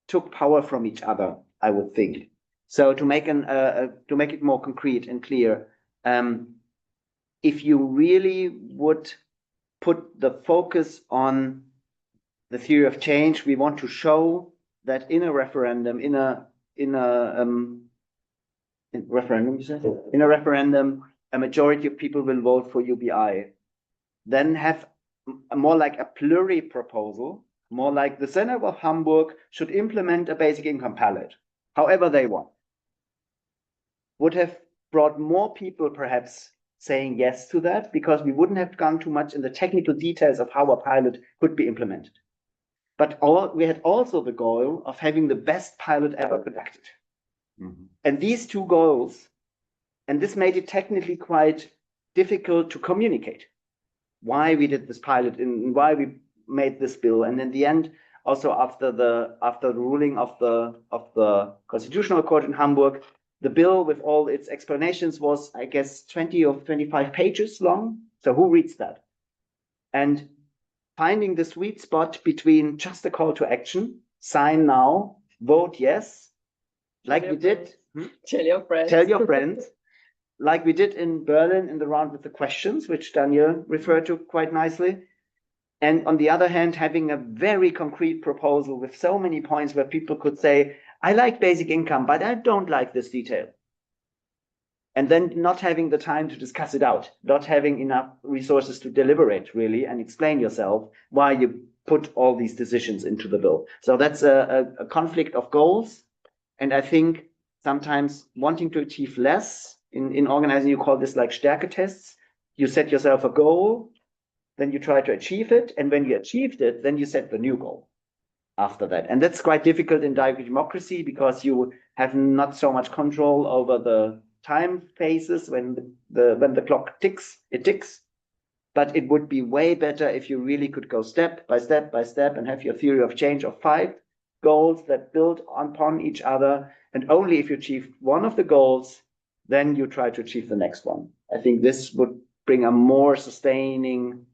S4: took power from each other, I would think. So to make it more concrete and clear, if you really would put the focus on the theory of change, we want to show that in a referendum, in a referendum, a majority of people will vote for UBI. Then have more like a pluri-proposal, more like the Senate of Hamburg should implement a basic income pilot, however they want. Would have brought more people perhaps saying yes to that, because we wouldn't have gone too much in the technical details of how a pilot could be implemented. But we had also the goal of having the best pilot ever conducted. Mm-hmm. And these two goals, and this made it technically quite difficult to communicate why we did this pilot and why we made this bill. And in the end, also after the ruling of the Constitutional Court in Hamburg, the bill with all its explanations was, I guess, 20 or 25 pages long. So who reads that? And finding the sweet spot between just a call to action, sign now, vote yes, like we did.
S5: Tell your friends.
S4: Tell your friends. Like we did in Berlin in the round with the questions, which Daniel referred to quite nicely. And on the other hand, having a very concrete proposal with so many points where people could say, I like basic income, but I don't like this detail. And then not having the time to discuss it out, not having enough resources to deliberate really and explain yourself why you put all these decisions into the bill. So that's a conflict of goals. And I think sometimes wanting to achieve less in organizing, you call this like Stärke tests. You set yourself a goal, then you try to achieve it. And when you achieved it, then you set the new goal after that. And that's quite difficult in direct democracy because you have not so much control over the time phases when the clock ticks, it ticks. But it would be way better if you really could go step by step by step and have your theory of change of 5 goals that build upon each other. And only if you achieve one of the goals, then you try to achieve the next one. I think this would bring a more sustaining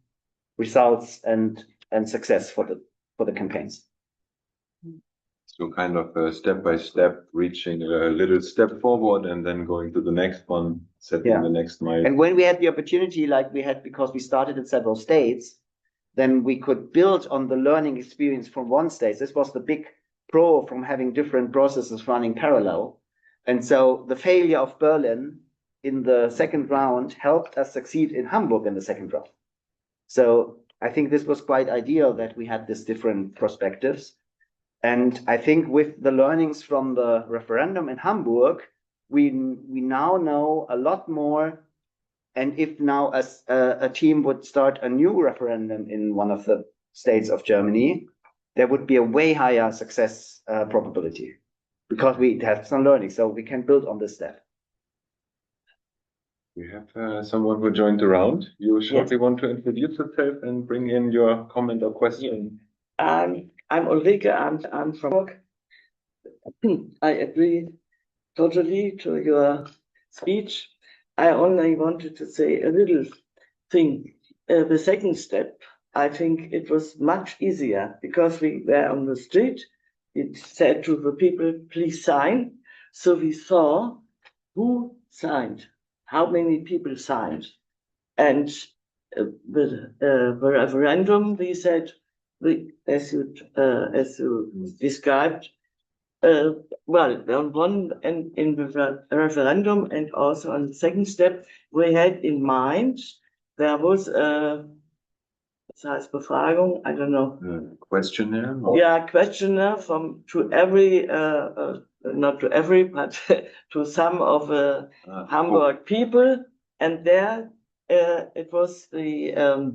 S4: results and success for the campaigns.
S2: So kind of step by step, reaching a little step forward and then going to the next one, setting the next mile.
S4: And when we had the opportunity, like we had, because we started in several states, then we could build on the learning experience from one state. This was the big pro from having different processes running parallel. And so the failure of Berlin in the second round helped us succeed in Hamburg in the second round. So I think this was quite ideal that we had these different perspectives. And I think with the learnings from the referendum in Hamburg, we now know a lot more. And if now a team would start a new referendum in one of the states of Germany, there would be a way higher success probability because we have some learning. So we can build on this step.
S2: We have someone who joined the round. You shortly want to introduce yourself and bring in your comment or question.
S7: I'm Ulrike, and I'm from Hamburg. I agree totally to your speech. I only wanted to say a little thing. The second step, I think it was much easier because we were on the street. It said to the people, please sign. So we saw who signed, how many people signed. And the referendum, we said, as you described, well, on one and in the referendum and also on the second step, we had in mind there was a Befragung, I don't know.
S2: Questionnaire?
S7: Yeah, questionnaire to every, not to every, but to some of the Hamburg people. And there it was the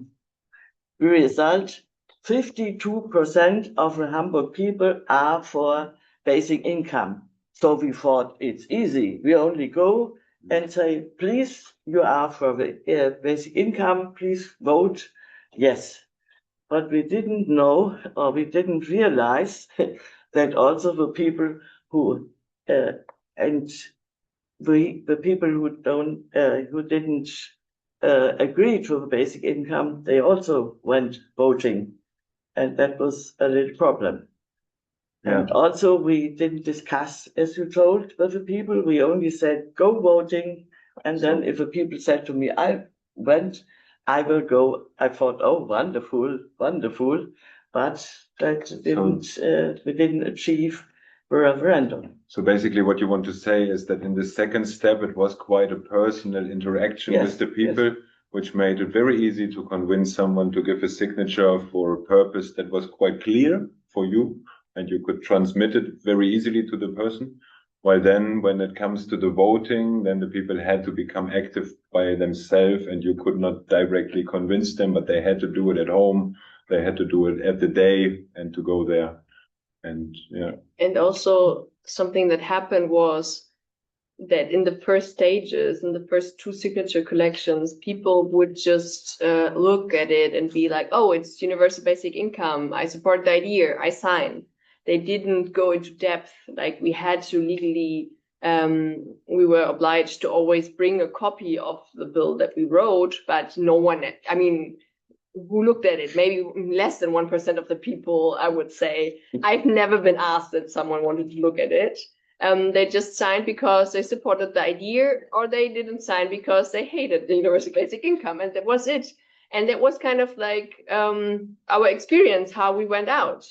S7: result, 52% of the Hamburg people are for basic income. So we thought it's easy. We only go and say, please, you are for the basic income, please vote yes. But we didn't know, or we didn't realize that also the people who, and the people who don't, who didn't agree to the basic income, they also went voting. And that was a little problem.
S2: Yeah.
S7: And also we didn't discuss, as you told, with the people. We only said, go voting. And then if the people said to me, I went, I will go. I thought, oh, wonderful, wonderful. But that didn't, we didn't achieve the referendum.
S2: So basically what you want to say is that in the second step, it was quite a personal interaction with the people, which made it very easy to convince someone to give a signature for a purpose that was quite clear for you, and you could transmit it very easily to the person. While then, when it comes to the voting, then the people had to become active by themselves, and you could not directly convince them, but they had to do it at home. They had to do it at the day and to go there. And yeah.
S5: And also something that happened was that in the first stages, in the first 2 signature collections, people would just look at it and be like, oh, it's universal basic income. I support the idea. I sign. They didn't go into depth. Like we had to legally, we were obliged to always bring a copy of the bill that we wrote, but no one, I mean, who looked at it? Maybe less than 1% of the people, I would say. I've never been asked that someone wanted to look at it. They just signed because they supported the idea, or they didn't sign because they hated the universal basic income, and that was it. And that was kind of like our experience, how we went out.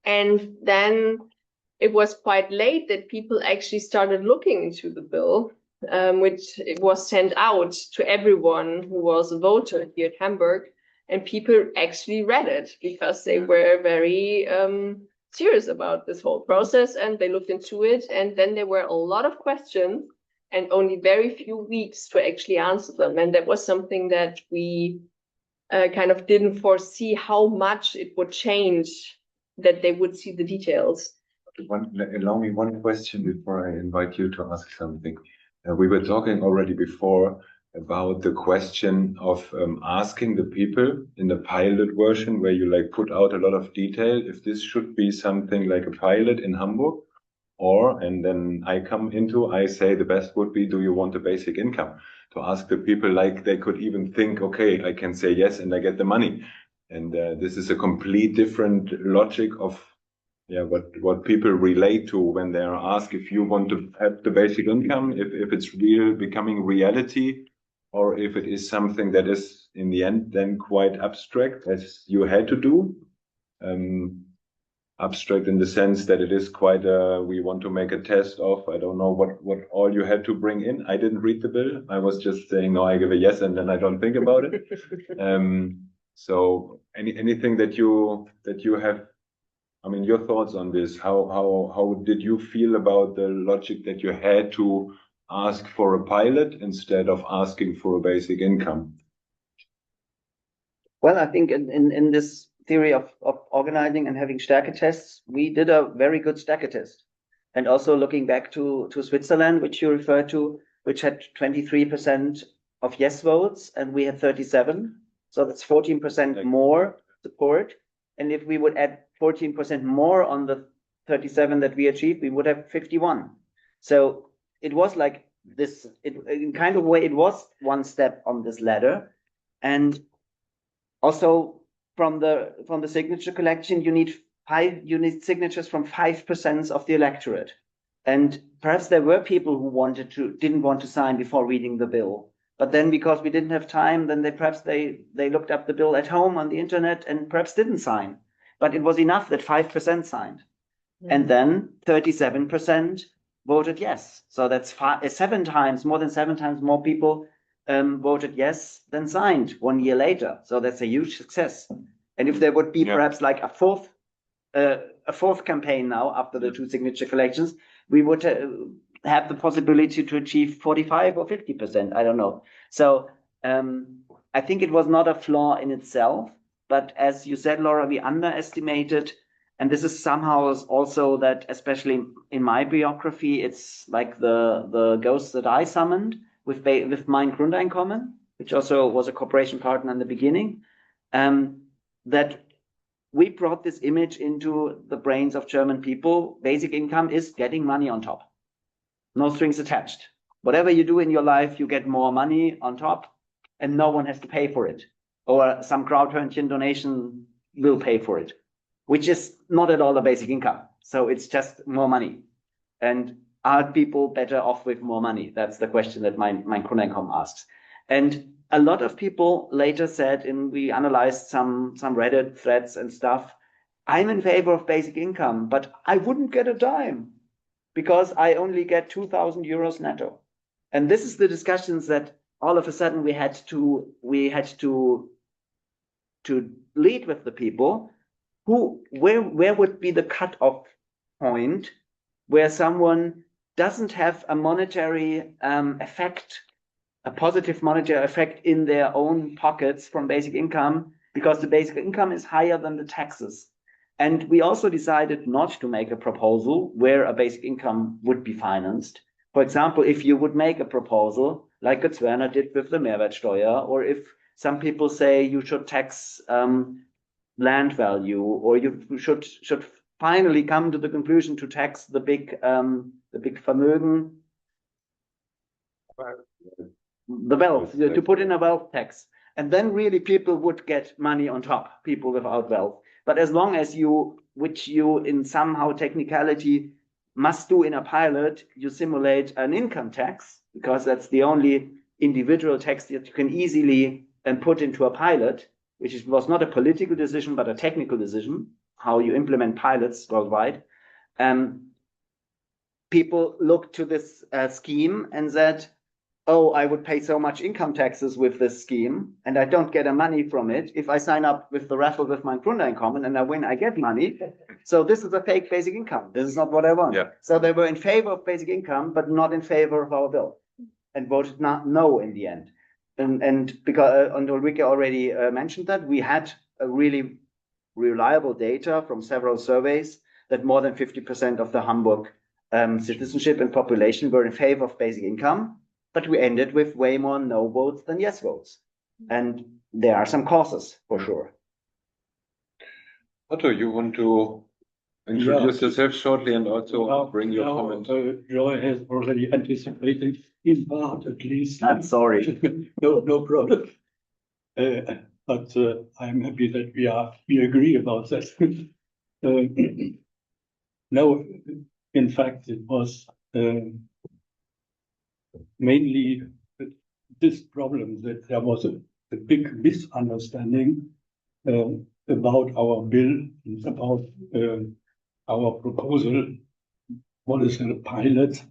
S5: And then it was quite late that people actually started looking into the bill, which it was sent out to everyone who was a voter here at Hamburg, and people actually read it because they were very serious about this whole process, and they looked into it, and then there were a lot of questions and only very few weeks to actually answer them. And that was something that we kind of didn't foresee, how much it would change, that they would see the details.
S2: Allow me one question before I invite you to ask something. We were talking already before about the question of asking the people in the pilot version, where you like put out a lot of detail, if this should be something like a pilot in Hamburg, or, and then I say the best would be, do you want a basic income? To ask the people, like they could even think, okay, I can say yes and I get the money. And this is a complete different logic of what people relate to when they are asked if you want to have the basic income, if it's becoming reality, or if it is something that is in the end then quite abstract, as you had to do. Abstract in the sense that it is quite we want to make a test of, I don't know what all you had to bring in. I didn't read the bill. I was just saying, no, I give a yes, and then I don't think about it. So anything that you have, I mean, your thoughts on this, how did you feel about the logic that you had to ask for a pilot instead of asking for a basic income?
S4: Well, I think in this theory of organizing and having Stärke tests, we did a very good Stärke test. And also looking back to Switzerland, which you referred to, which had 23% of yes votes, and we had 37. So that's 14% more support. And if we would add 14% more on the 37 that we achieved, we would have 51. So it was like this, in kind of way, it was one step on this ladder. And also from the signature collection, you need signatures from 5% of the electorate. And perhaps there were people who didn't want to sign before reading the bill. But then because we didn't have time, then they looked up the bill at home on the internet and perhaps didn't sign. But it was enough that 5% signed. And then 37% voted yes. So that's more than 7 times more people voted yes than signed 1 year later. So that's a huge success. And if there would be perhaps like a fourth campaign now after the 2 signature collections, we would have the possibility to achieve 45 or 50%. I don't know. So I think it was not a flaw in itself, but as you said, Laura, we underestimated. And this is somehow also that, especially in my biography, it's like the ghost that I summoned with Mein Grundeinkommen, which also was a cooperation partner in the beginning, that we brought this image into the brains of German people. Basic income is getting money on top. No strings attached. Whatever you do in your life, you get more money on top, and no one has to pay for it. Or some Crowdhörnchen donation will pay for it, which is not at all a basic income. So it's just more money. And are people better off with more money? That's the question that Mein Grundeinkommen asks. And a lot of people later said, and we analyzed some Reddit threads and stuff, I'm in favor of basic income, but I wouldn't get a dime because I only get 2,000 euros netto. And this is the discussions that all of a sudden we had to lead with the people. Where would be the cutoff point where someone doesn't have a monetary effect, a positive monetary effect in their own pockets from basic income, because the basic income is higher than the taxes. And we also decided not to make a proposal where a basic income would be financed. For example, if you would make a proposal like Götz Werner did with the Mehrwertsteuer, or if some people say you should tax land value, or you should finally come to the conclusion to tax the big Vermögen, the wealth, to put in a wealth tax. And then really people would get money on top, people without wealth. But as long as which you in somehow technicality must do in a pilot, you simulate an income tax, because that's the only individual tax that you can easily put into a pilot, which was not a political decision, but a technical decision, how you implement pilots worldwide. People looked to this scheme and said, oh, I would pay so much income taxes with this scheme, and I don't get a money from it. If I sign up with the raffle with Mein Grundeinkommen and I win, I get money. So this is a fake basic income. This is not what I want. Yeah. So they were in favor of basic income, but not in favor of our bill, and voted no in the end. And because Ulrike already mentioned that, we had a really reliable data from several surveys that more than 50% of the Hamburg citizenship and population were in favor of basic income. But we ended with way more no votes than yes votes. And there are some causes, for sure.
S2: Otto, you want to introduce yourself shortly and also bring your comment?
S8: Joy has already anticipated, in part at least.
S4: I'm sorry.
S8: No problem. But I'm happy that we agree about that. No, in fact, it was mainly this problem that there was a big misunderstanding about our bill, about our proposal. What is a pilot?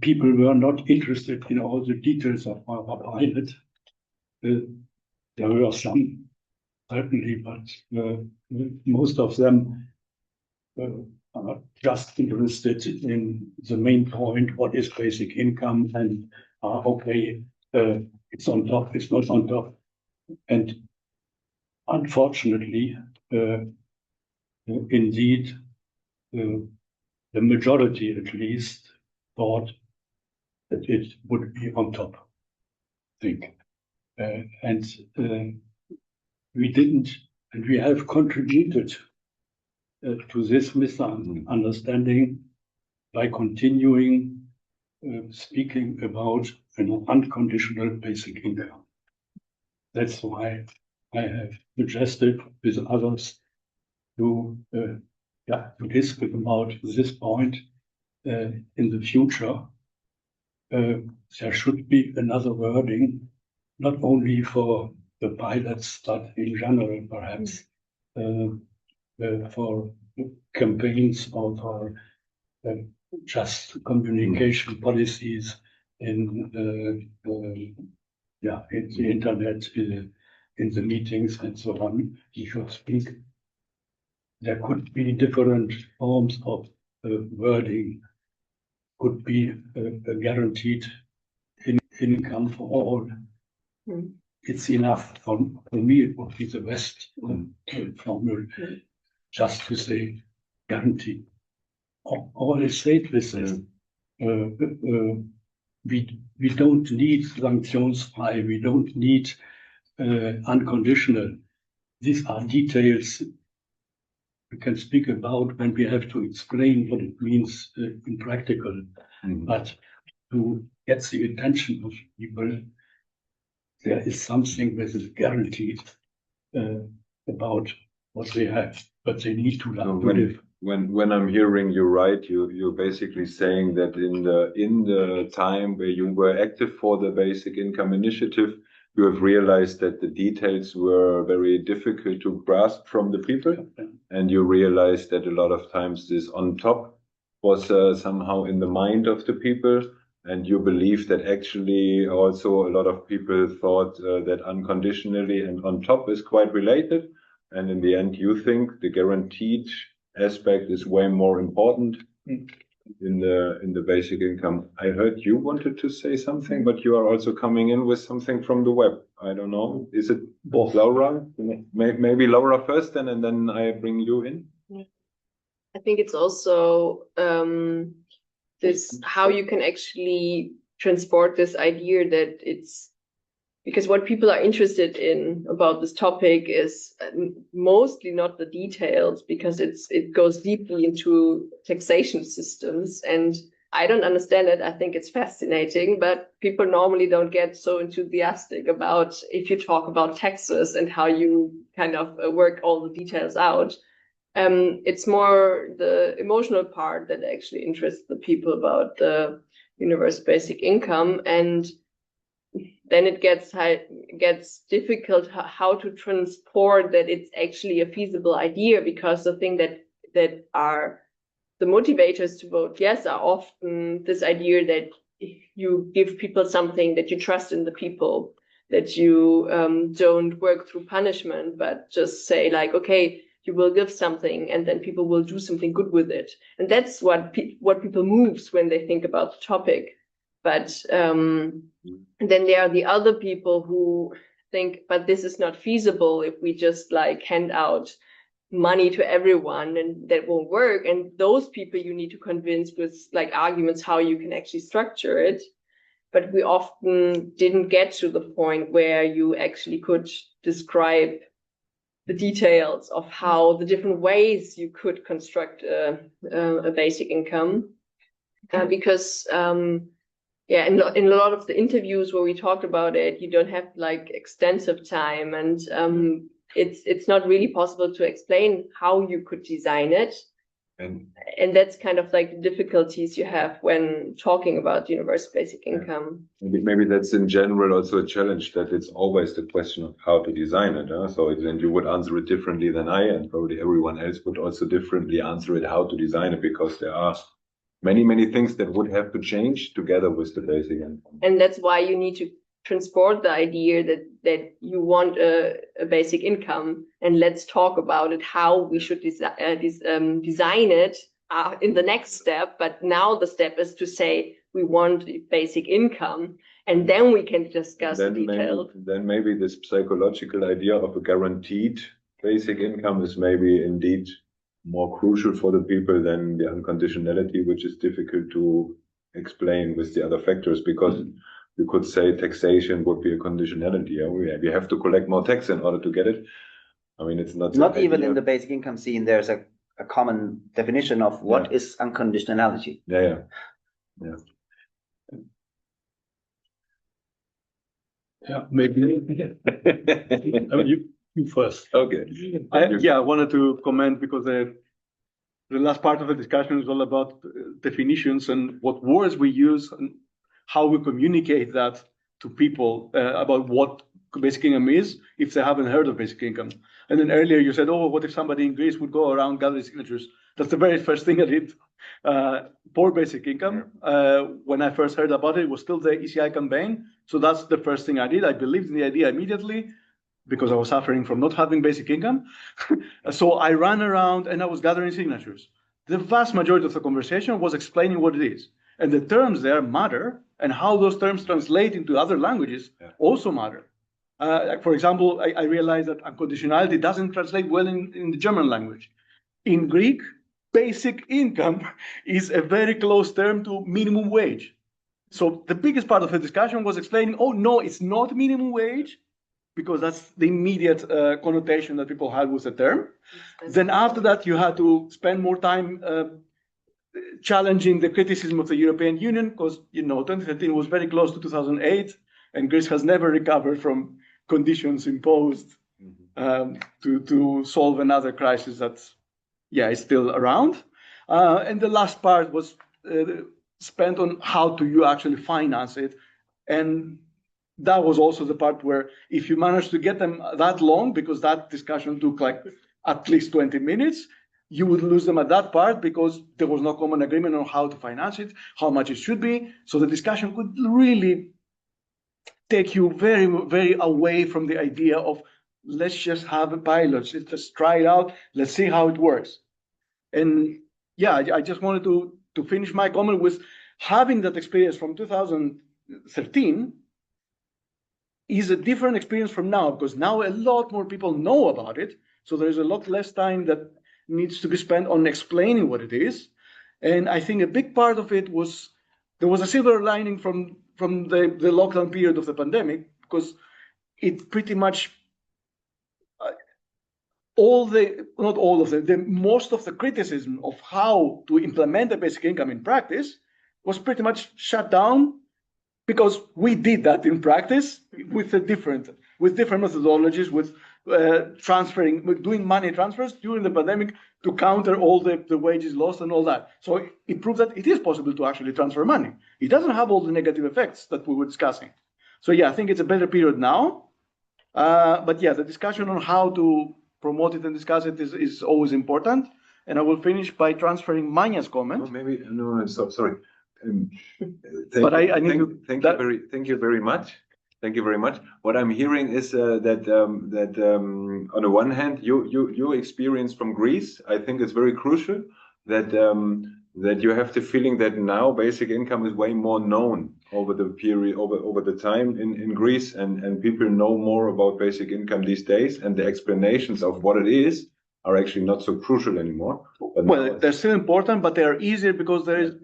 S8: People were not interested in all the details of our pilot. There were some, certainly, but most of them are just interested in the main point, what is basic income, and okay, it's on top, it's not on top. And unfortunately, indeed, the majority at least thought that it would be on top, I think. And we didn't, and we have contributed to this misunderstanding by continuing speaking about an unconditional basic income. That's why I have suggested with others to discuss about this point in the future. There should be another wording, not only for the pilots, but in general, perhaps, for campaigns or for just communication policies in the internet, in the meetings and so on. If you speak, there could be different forms of wording. Could be a guaranteed income for all. It's enough for me. It would be the best formula, just to say guarantee. All is said with this. We don't need sanctionsfrei. We don't need unconditional. These are details we can speak about when we have to explain what it means in practical. But to get the attention of people, there is something that is guaranteed about what they have, but they need to live.
S2: When I'm hearing you right, you're basically saying that in the time where you were active for the Basic Income Initiative, you have realized that the details were very difficult to grasp from the people, and you realized that a lot of times this on top was somehow in the mind of the people, and you believe that actually also a lot of people thought that unconditionally and on top is quite related, and in the end you think the guaranteed aspect is way more important in the basic income. I heard you wanted to say something, but you are also coming in with something from the web. I don't know. Is it both? Laura? Maybe Laura first, and then I bring you in.
S5: Yeah. I think it's also this how you can actually transport this idea that it's because what people are interested in about this topic is mostly not the details, because it goes deeply into taxation systems, and I don't understand it. I think it's fascinating, but people normally don't get so enthusiastic about if you talk about taxes and how you kind of work all the details out. It's more the emotional part that actually interests the people about the universal basic income, and then it gets difficult how to transport that it's actually a feasible idea, because the thing that are the motivators to vote yes are often this idea that you give people something, that you trust in the people, that you don't work through punishment, but just say like, okay, you will give something and then people will do something good with it. And that's what people moves when they think about the topic. But then there are the other people who think, but this is not feasible if we just like hand out money to everyone, and that won't work. And those people you need to convince with like arguments how you can actually structure it. But we often didn't get to the point where you actually could describe the details of how the different ways you could construct a basic income, because in a lot of the interviews where we talked about it, you don't have like extensive time, and it's not really possible to explain how you could design it. And that's kind of like the difficulties you have when talking about universal basic income.
S2: Maybe that's in general also a challenge, that it's always the question of how to design it. So then you would answer it differently than I, and probably everyone else would also differently answer it, how to design it, because there are many things that would have to change together with the basic income.
S5: And that's why you need to transport the idea that you want a basic income, and let's talk about it, how we should design it in the next step. But now the step is to say we want basic income, and then we can discuss the details.
S2: Then maybe this psychological idea of a guaranteed basic income is maybe indeed more crucial for the people than the unconditionality, which is difficult to explain with the other factors, because you could say taxation would be a conditionality. We have to collect more tax in order to get it. I mean, it's not
S4: even in the basic income scene. There's a common definition of what is unconditionality.
S2: Yeah.
S8: Yeah, maybe. I mean, you first.
S2: Okay.
S1: I wanted to comment because the last part of the discussion is all about definitions and what words we use and how we communicate that to people about what basic income is if they haven't heard of basic income. And then earlier you said, oh, what if somebody in Greece would go around gathering signatures? That's the very first thing I did for basic income. When I first heard about it, it was still the ECI campaign. So that's the first thing I did. I believed in the idea immediately because I was suffering from not having basic income. So I ran around and I was gathering signatures. The vast majority of the conversation was explaining what it is. And the terms there matter, and how those terms translate into other languages also matter. Like for example, I realized that unconditionality doesn't translate well in the German language. In Greek, basic income is a very close term to minimum wage. So the biggest part of the discussion was explaining, oh, no, it's not minimum wage, because that's the immediate connotation that people had with the term. Then after that, you had to spend more time challenging the criticism of the European Union, because 2013 was very close to 2008, and Greece has never recovered from conditions imposed to solve another crisis that's is still around. And the last part was spent on how do you actually finance it, and that was also the part where if you manage to get them that long, because that discussion took like at least 20 minutes, you would lose them at that part because there was no common agreement on how to finance it, how much it should be. So the discussion could really take you very, very away from the idea of let's just have a pilot, let's just try it out, let's see how it works. And I just wanted to finish my comment with having that experience from 2013 is a different experience from now, because now a lot more people know about it. So there's a lot less time that needs to be spent on explaining what it is. And I think a big part of it was, there was a silver lining from the lockdown period of the pandemic, because it pretty much, most of the criticism of how to implement the basic income in practice was pretty much shut down, because we did that in practice with different methodologies, with doing money transfers during the pandemic to counter all the wages lost and all that. So it proves that it is possible to actually transfer money. It doesn't have all the negative effects that we were discussing. So I think it's a better period now. But the discussion on how to promote it and discuss it is always important. And I will finish by transferring Manya's comment.
S2: Sorry. Thank you very much. Thank you very much. What I'm hearing is that on the one hand, your experience from Greece, I think is very crucial. That you have the feeling that now basic income is way more known over the period, over the time in Greece, and people know more about basic income these days, and the explanations of what it is are actually not so crucial anymore.
S1: Well, they're still important, but they are easier because there's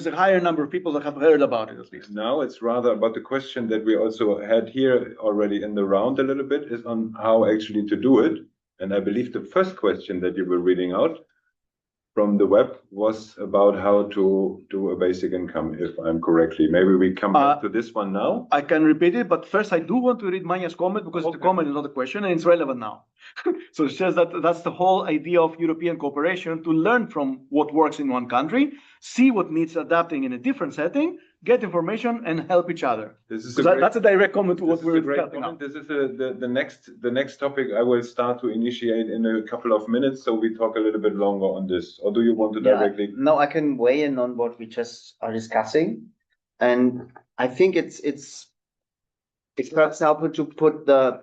S1: a higher number of people that have heard about it, at least.
S2: Now it's rather about the question that we also had here already in the round a little bit, is on how actually to do it. And I believe the first question that you were reading out from the web was about how to do a basic income, if I'm correctly. Maybe we come back to this one now.
S1: I can repeat it, but first I do want to read Manya's comment, because the comment is not a question and it's relevant now. So it says that that's the whole idea of European cooperation, to learn from what works in one country, see what needs adapting in a different setting, get information and help each other. That's a direct comment to what we're discussing now.
S2: This is the next topic I will start to initiate in a couple of minutes, so we talk a little bit longer on this. Or do you want to directly?
S4: No, I can weigh in on what we just are discussing, and I think it's perhaps helpful to put the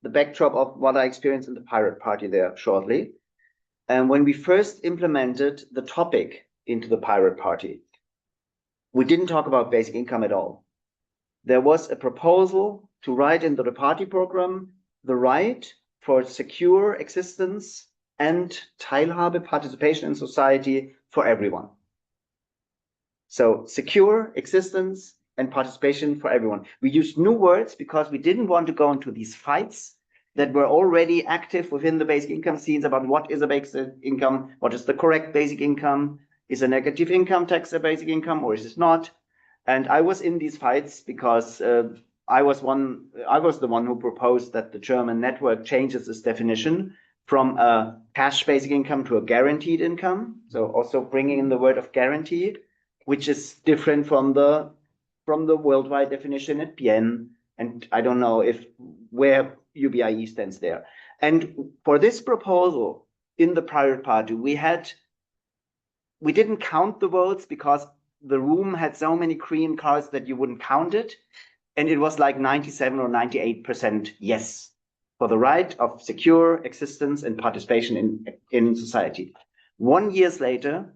S4: backdrop of what I experienced in the Pirate Party there shortly. And when we first implemented the topic into the Pirate Party, we didn't talk about basic income at all. There was a proposal to write into the party program the right for secure existence and Teilhabe, participation in society for everyone. So secure existence and participation for everyone. We used new words because we didn't want to go into these fights that were already active within the basic income scenes about what is a basic income, what is the correct basic income, is a negative income tax a basic income or is it not? And I was in these fights because I was the one who proposed that the German network changes its definition from a cash basic income to a guaranteed income. So also bringing in the word of guarantee, which is different from the worldwide definition at PN. And I don't know where UBIE stands there. And for this proposal in the private party, we didn't count the votes because the room had so many green cards that you wouldn't count it. And it was like 97 or 98% yes for the right of secure existence and participation in society. 1 year later,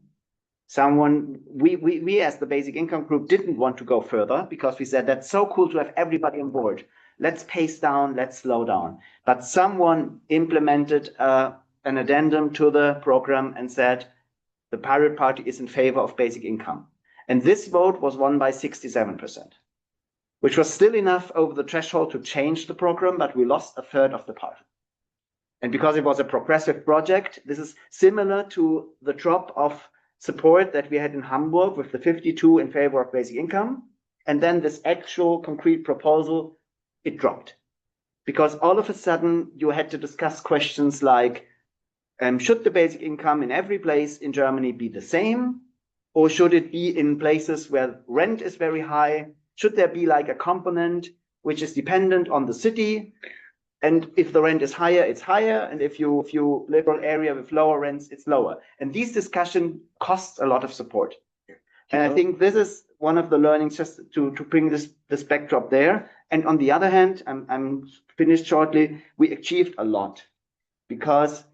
S4: we as the basic income group didn't want to go further because we said that's so cool to have everybody on board. Let's pace down, let's slow down. But someone implemented an addendum to the program and said the Pirate Party is in favor of basic income. And this vote was won by 67%, which was still enough over the threshold to change the program, but we lost a third of the party. And because it was a progressive project, this is similar to the drop of support that we had in Hamburg with the 52 in favor of basic income. And then this actual concrete proposal, it dropped. Because all of a sudden you had to discuss questions like, should the basic income in every place in Germany be the same? Or should it be in places where rent is very high? Should there be like a component which is dependent on the city? And if the rent is higher, it's higher. And if you live in an area with lower rents, it's lower. And these discussions cost a lot of support. And I think this is one of the learnings, just to bring this backdrop there. And on the other hand, I'm finished shortly, we achieved a lot. Because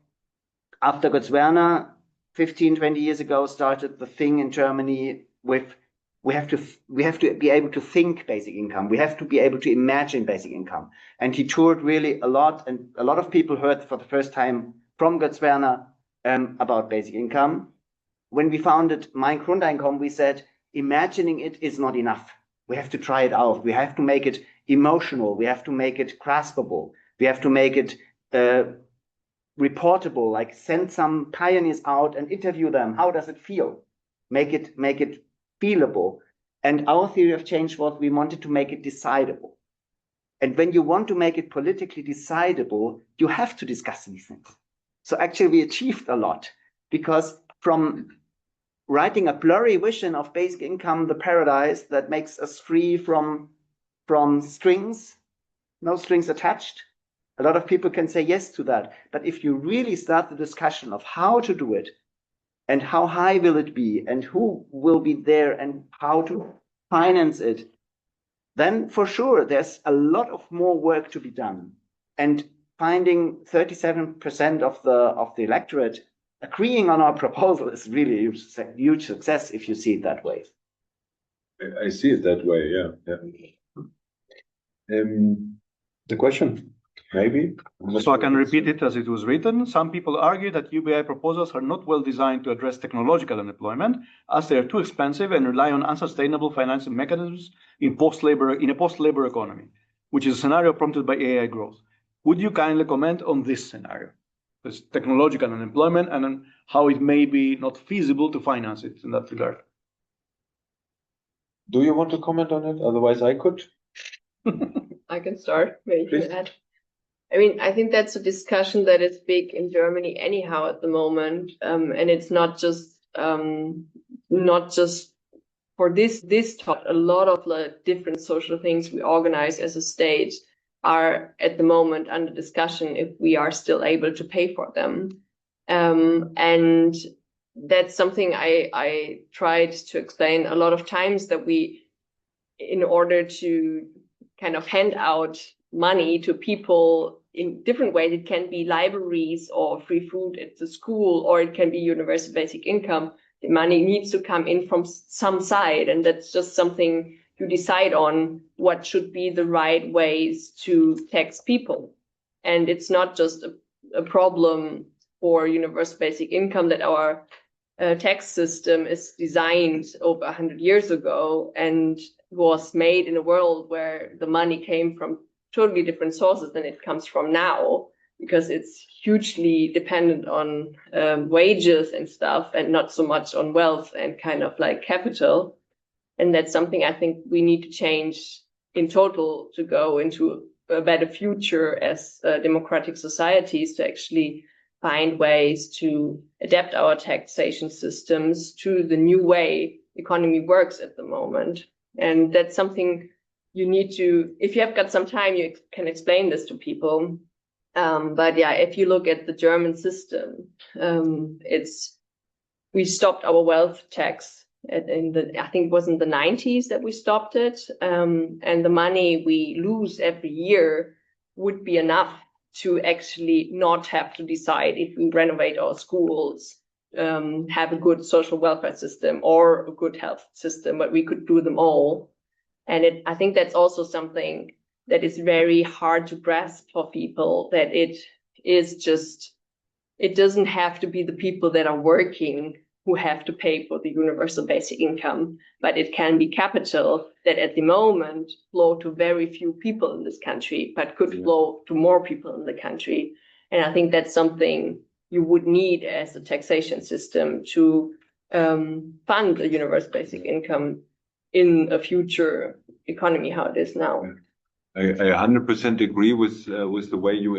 S4: after Götz Werner, 15, 20 years ago, started the thing in Germany with we have to be able to think basic income. We have to be able to imagine basic income. And he toured really a lot, and a lot of people heard for the first time from Götz Werner about basic income. When we founded Mein Grundeinkommen, we said imagining it is not enough. We have to try it out. We have to make it emotional. We have to make it graspable. We have to make it reportable, like send some pioneers out and interview them. How does it feel? Make it feelable. And our theory of change was we wanted to make it decidable. And when you want to make it politically decidable, you have to discuss these things. So actually we achieved a lot, because from writing a blurry vision of basic income, the paradise that makes us free from strings, no strings attached, a lot of people can say yes to that. But if you really start the discussion of how to do it, and how high will it be, and who will be there, and how to finance it, then for sure there's a lot of more work to be done. And finding 37% of the electorate agreeing on our proposal is really a huge success if you see it that way.
S2: I see it that way, yeah. The question? Maybe.
S1: So I can repeat it as it was written. Some people argue that UBI proposals are not well designed to address technological unemployment, as they are too expensive and rely on unsustainable financing mechanisms in a post-labor economy, which is a scenario prompted by AI growth. Would you kindly comment on this scenario, this technological unemployment, and how it may be not feasible to finance it in that regard?
S2: Do you want to comment on it? Otherwise, I could.
S5: I can start. Maybe you can add. I mean, I think that's a discussion that is big in Germany anyhow at the moment, and it's not just for this talk. A lot of different social things we organize as a state are at the moment under discussion if we are still able to pay for them, and that's something I tried to explain a lot of times, that we, in order to kind of hand out money to people in different ways. It can be libraries or free food at the school, or it can be universal basic income. The money needs to come in from some side, and that's just something you decide on, what should be the right ways to tax people. And it's not just a problem for universal basic income that our tax system is designed over 100 years ago and was made in a world where the money came from totally different sources than it comes from now, because it's hugely dependent on wages and stuff, and not so much on wealth and kind of like capital. And that's something I think we need to change in total to go into a better future as democratic societies, to actually find ways to adapt our taxation systems to the new way economy works at the moment. And that's something you need to, if you have got some time, you can explain this to people. But yeah, if you look at the German system, we stopped our wealth tax I think it was in the 90s that we stopped it. And the money we lose every year would be enough to actually not have to decide if we renovate our schools, have a good social welfare system or a good health system, but we could do them all. And I think that's also something that is very hard to grasp for people, that it doesn't have to be the people that are working who have to pay for the universal basic income, but it can be capital that at the moment flow to very few people in this country, but could flow to more people in the country. And I think that's something you would need as a taxation system to fund a universal basic income in a future economy, how it is now.
S2: I 100% agree with the way you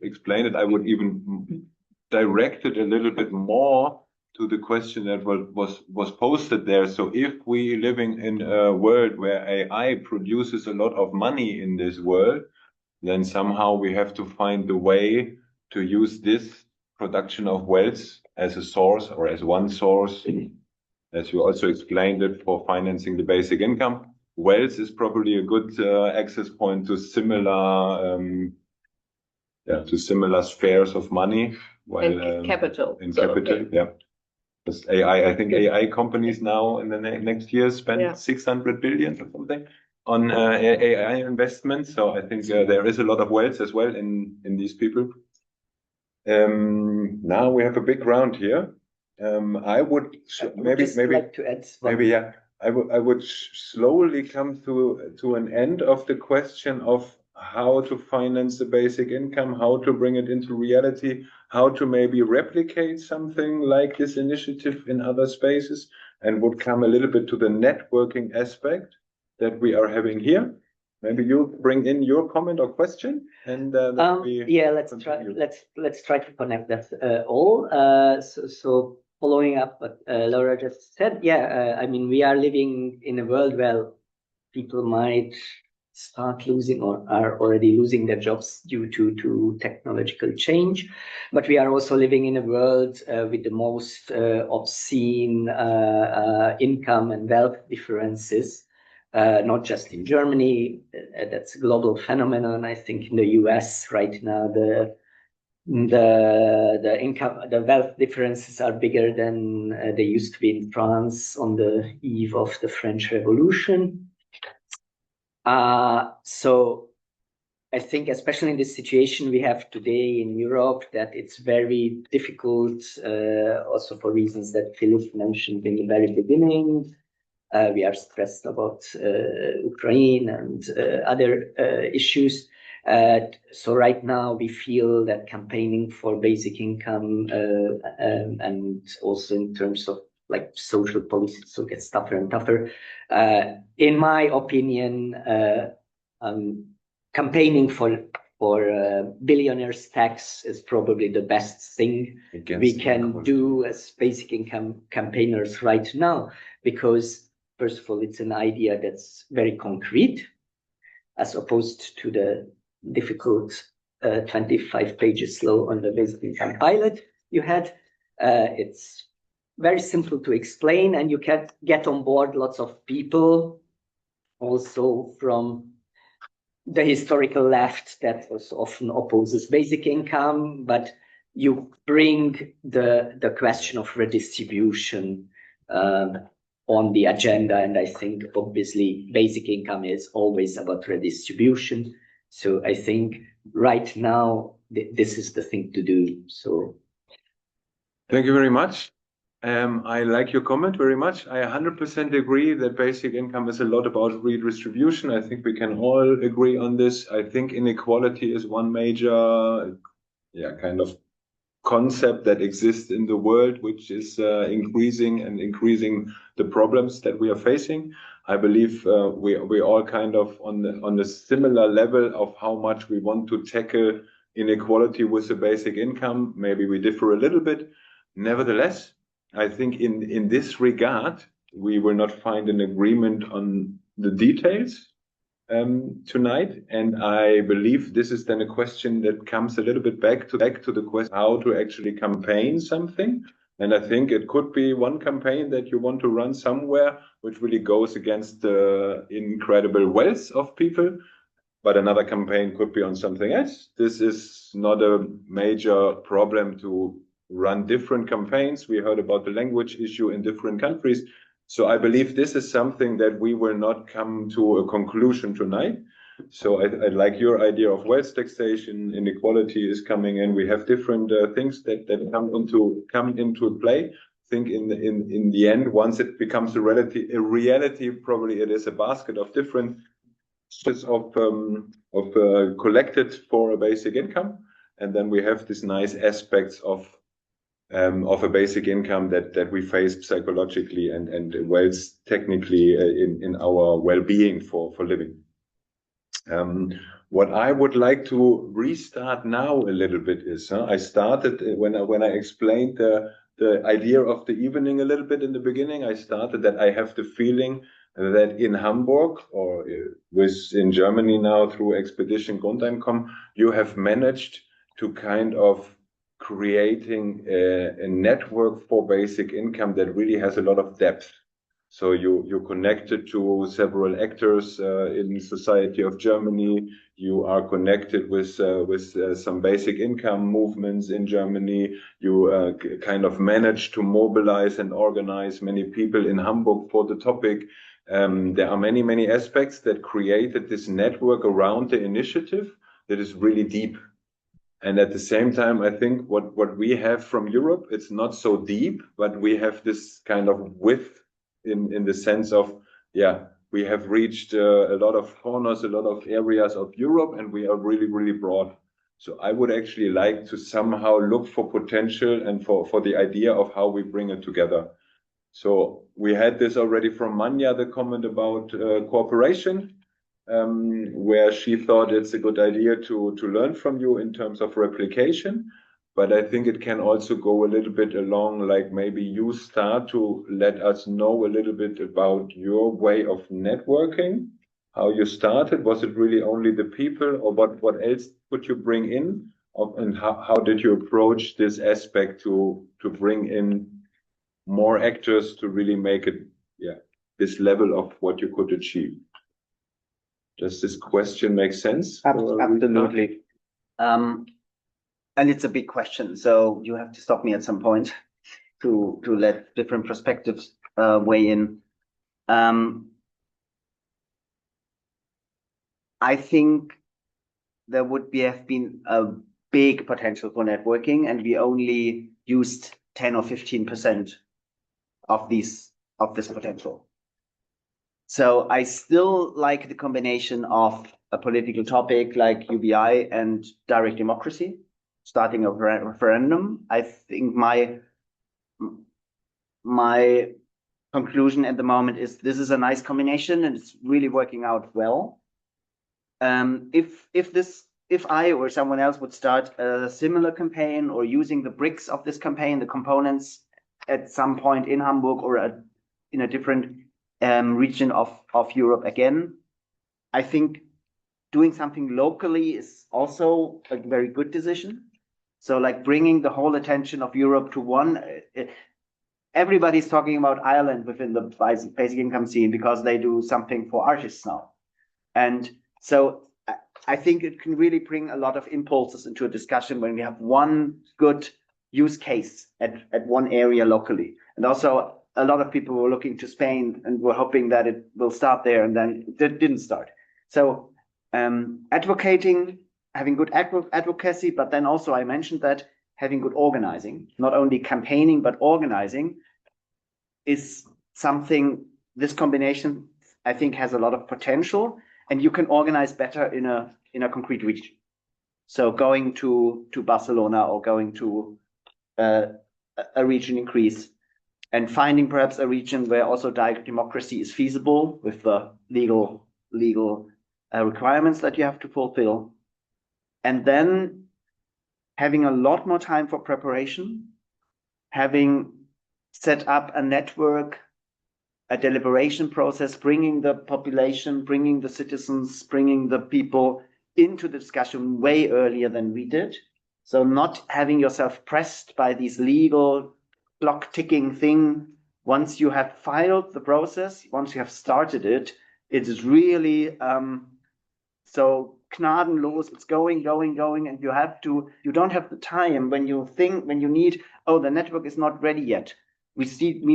S2: explained it. I would even direct it a little bit more to the question that was posted there. So if we living in a world where AI produces a lot of money in this world, then somehow we have to find the way to use this production of wealth as a source, or as one source, as you also explained it, for financing the basic income. Wealth is probably a good access point to similar spheres of money.
S5: And capital.
S2: Capital, yeah. Because I think AI companies now in the next year spend 600 billion or something on AI investments. So I think there is a lot of wealth as well in these people. Now we have a big round here. I would like to add one. I would slowly come to an end of the question of how to finance the basic income, how to bring it into reality, how to maybe replicate something like this initiative in other spaces, and would come a little bit to the networking aspect that we are having here. Maybe you bring in your comment or question, and
S6: let's try to connect that all. So following up what Laura just said, I mean, we are living in a world where people might start losing or are already losing their jobs due to technological change. But we are also living in a world with the most obscene income and wealth differences, not just in Germany. That's a global phenomenon. I think in the US right now, the wealth differences are bigger than they used to be in France on the eve of the French Revolution. So I think, especially in this situation we have today in Europe, that it's very difficult, also for reasons that Philip mentioned in the very beginning. We are stressed about Ukraine and other issues. So right now we feel that campaigning for basic income and also in terms of like social policy, so it gets tougher and tougher. In my opinion, campaigning for billionaires tax is probably the best thing we can do as basic income campaigners right now, because first of all, it's an idea that's very concrete, as opposed to the difficult 25 pages slow on the basic income pilot you had. It's very simple to explain, and you can get on board lots of people, also from the historical left that was often opposes basic income, but you bring the question of redistribution on the agenda. And I think obviously basic income is always about redistribution. So I think right now this is the thing to do. So
S2: thank you very much. I like your comment very much. I 100% agree that basic income is a lot about redistribution. I think we can all agree on this. I think inequality is one major, kind of concept that exists in the world, which is increasing the problems that we are facing. I believe we all kind of on the similar level of how much we want to tackle inequality with the basic income. Maybe we differ a little bit. Nevertheless, I think in this regard, we will not find an agreement on the details tonight, and I believe this is then a question that comes a little bit back to the question how to actually campaign something. And I think it could be one campaign that you want to run somewhere which really goes against the incredible wealth of people, but another campaign could be on something else. This is not a major problem to run different campaigns. We heard about the language issue in different countries. So I believe this is something that we will not come to a conclusion tonight. So I like your idea of wealth taxation. Inequality is coming in. We have different things that come into play. I think in the end, once it becomes a reality, probably it is a basket of different of collected for a basic income, and then we have these nice aspects of a basic income that we face psychologically and wealth technically in our well-being for living. What I would like to restart now a little bit is I started when I explained the idea of the evening a little bit in the beginning. I started that I have the feeling that in Hamburg or in Germany now through Expedition Grundeinkommen, you have managed to kind of creating a network for basic income that really has a lot of depth. So you're connected to several actors in the society of Germany. You are connected with some basic income movements in Germany. You kind of manage to mobilize and organize many people in Hamburg for the topic. There are many aspects that created this network around the initiative that is really deep. And at the same time, I think what we have from Europe, it's not so deep, but we have this kind of width in the sense of, we have reached a lot of corners, a lot of areas of Europe, and we are really broad. So I would actually like to somehow look for potential and for the idea of how we bring it together. So we had this already from Manja, the comment about cooperation. Where she thought it's a good idea to learn from you in terms of replication. But I think it can also go a little bit along, like maybe you start to let us know a little bit about your way of networking, how you started. Was it really only the people, or what else could you bring in? And how did you approach this aspect to bring in more actors to really make it, this level of what you could achieve? Does this question make sense?
S4: Absolutely. And it's a big question, so you have to stop me at some point to let different perspectives weigh in. I think there would have been a big potential for networking, and we only used 10 or 15% of this potential. So I still like the combination of a political topic like UBI and direct democracy, starting a referendum. I think my conclusion at the moment is this is a nice combination and it's really working out well. If I or someone else would start a similar campaign or using the bricks of this campaign, the components at some point in Hamburg or in a different region of Europe again, I think doing something locally is also a very good decision. So like bringing the whole attention of Europe to one, everybody's talking about Ireland within the basic income scene because they do something for artists now. And so I think it can really bring a lot of impulses into a discussion when we have one good use case at one area locally. And also a lot of people were looking to Spain and were hoping that it will start there, and then it didn't start. So advocating, having good advocacy, but then also I mentioned that having good organizing, not only campaigning, but organizing, is something, this combination, I think, has a lot of potential, and you can organize better in a concrete region. So going to Barcelona or going to a region in Greece, and finding perhaps a region where also direct democracy is feasible with the legal requirements that you have to fulfill. And then having a lot more time for preparation, having set up a network, a deliberation process, bringing the population, bringing the citizens, bringing the people into the discussion way earlier than we did. So not having yourself pressed by these legal clock ticking thing. Once you have filed the process, once you have started it, it is really so gnadenlos, it's going, and you don't have the time when you need, oh, the network is not ready yet. We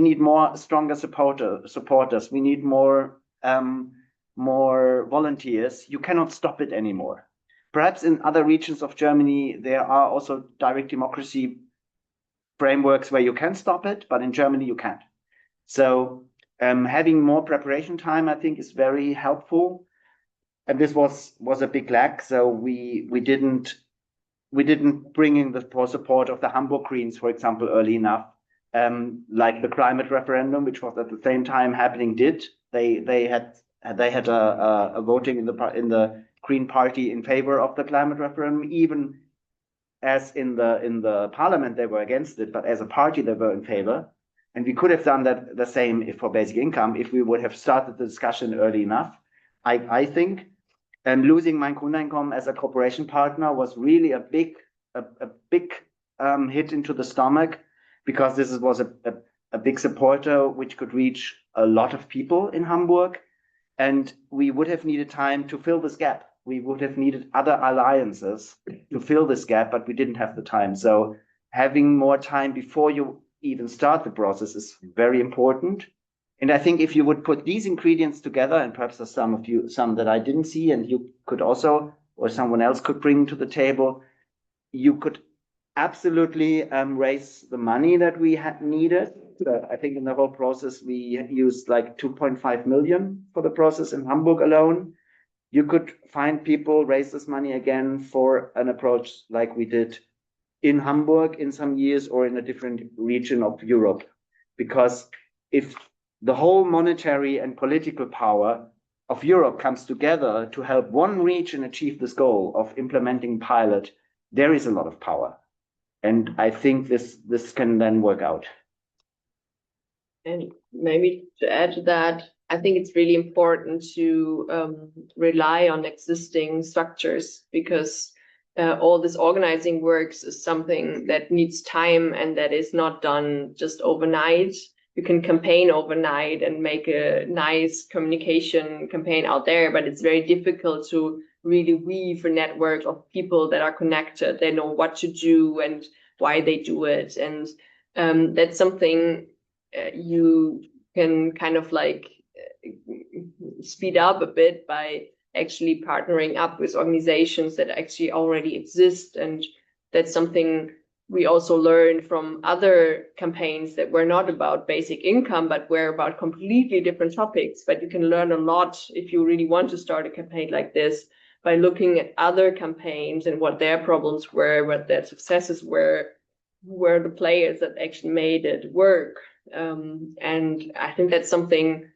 S4: need more stronger supporters. We need more volunteers. You cannot stop it anymore. Perhaps in other regions of Germany, there are also direct democracy frameworks where you can stop it, but in Germany you can't. So having more preparation time, I think, is very helpful. And this was a big lack. So we didn't bring in the support of the Hamburg Greens, for example, early enough. Like the climate referendum, which was at the same time happening, did. They had a voting in the Green Party in favor of the climate referendum, even as in the parliament they were against it, but as a party they were in favor. And we could have done that the same if for basic income, if we would have started the discussion early enough. I think losing Mein Grundeinkommen as a cooperation partner was really a big hit into the stomach, because this was a big supporter which could reach a lot of people in Hamburg, and we would have needed time to fill this gap. We would have needed other alliances to fill this gap, but we didn't have the time. So having more time before you even start the process is very important. And I think if you would put these ingredients together, and perhaps there's some that I didn't see and you could also, or someone else could bring to the table, you could absolutely raise the money that we had needed. I think in the whole process, we used like 2.5 million for the process in Hamburg alone. You could find people, raise this money again for an approach like we did in Hamburg in some years, or in a different region of Europe. Because if the whole monetary and political power of Europe comes together to help one region achieve this goal of implementing pilot, there is a lot of power. And I think this can then work out.
S5: And maybe to add to that, I think it's really important to rely on existing structures, because all this organizing works is something that needs time and that is not done just overnight. You can campaign overnight and make a nice communication campaign out there, but it's very difficult to really weave a network of people that are connected. They know what to do and why they do it. And that's something you can kind of like speed up a bit by actually partnering up with organizations that actually already exist. And that's something we also learned from other campaigns that were not about basic income, but were about completely different topics. But you can learn a lot if you really want to start a campaign like this by looking at other campaigns and what their problems were, what their successes were, who were the players that actually made it work. And I think that's something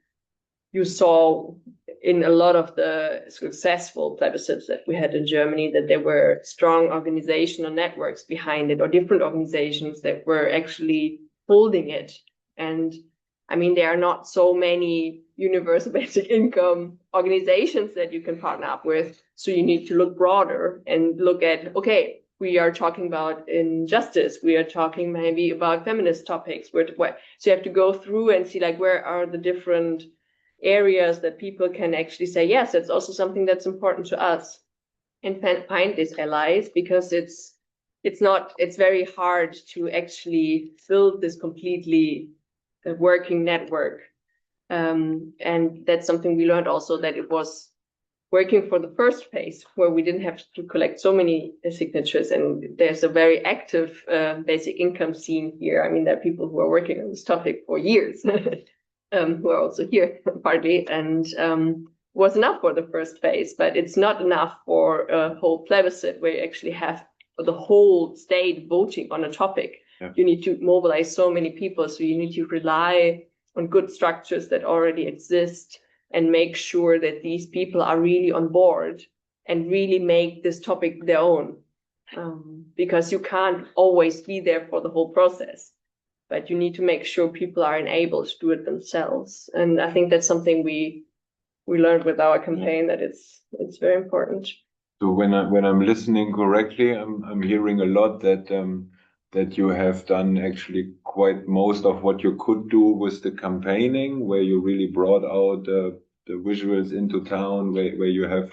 S5: you saw in a lot of the successful plebiscites that we had in Germany, that there were strong organizational networks behind it, or different organizations that were actually holding it. And I mean, there are not so many universal basic income organizations that you can partner up with. So you need to look broader and look at, okay, we are talking about injustice. We are talking maybe about feminist topics. So you have to go through and see, like, where are the different areas that people can actually say, yes, that's also something that's important to us, and find these allies, because it's very hard to actually fill this completely working network. And that's something we learned also, that it was working for the first phase, where we didn't have to collect so many signatures, and there's a very active basic income scene here. I mean, there are people who are working on this topic for years, who are also here partly, and was enough for the first phase, but it's not enough for a whole plebiscite where you actually have the whole state voting on a topic.
S2: Yeah.
S5: You need to mobilize so many people, so you need to rely on good structures that already exist and make sure that these people are really on board and really make this topic their own. Because you can't always be there for the whole process, but you need to make sure people are enabled to do it themselves. And I think that's something we learned with our campaign, that it's very important.
S2: So when I'm listening correctly, I'm hearing a lot that you have done actually quite most of what you could do with the campaigning, where you really brought out the visuals into town, where you have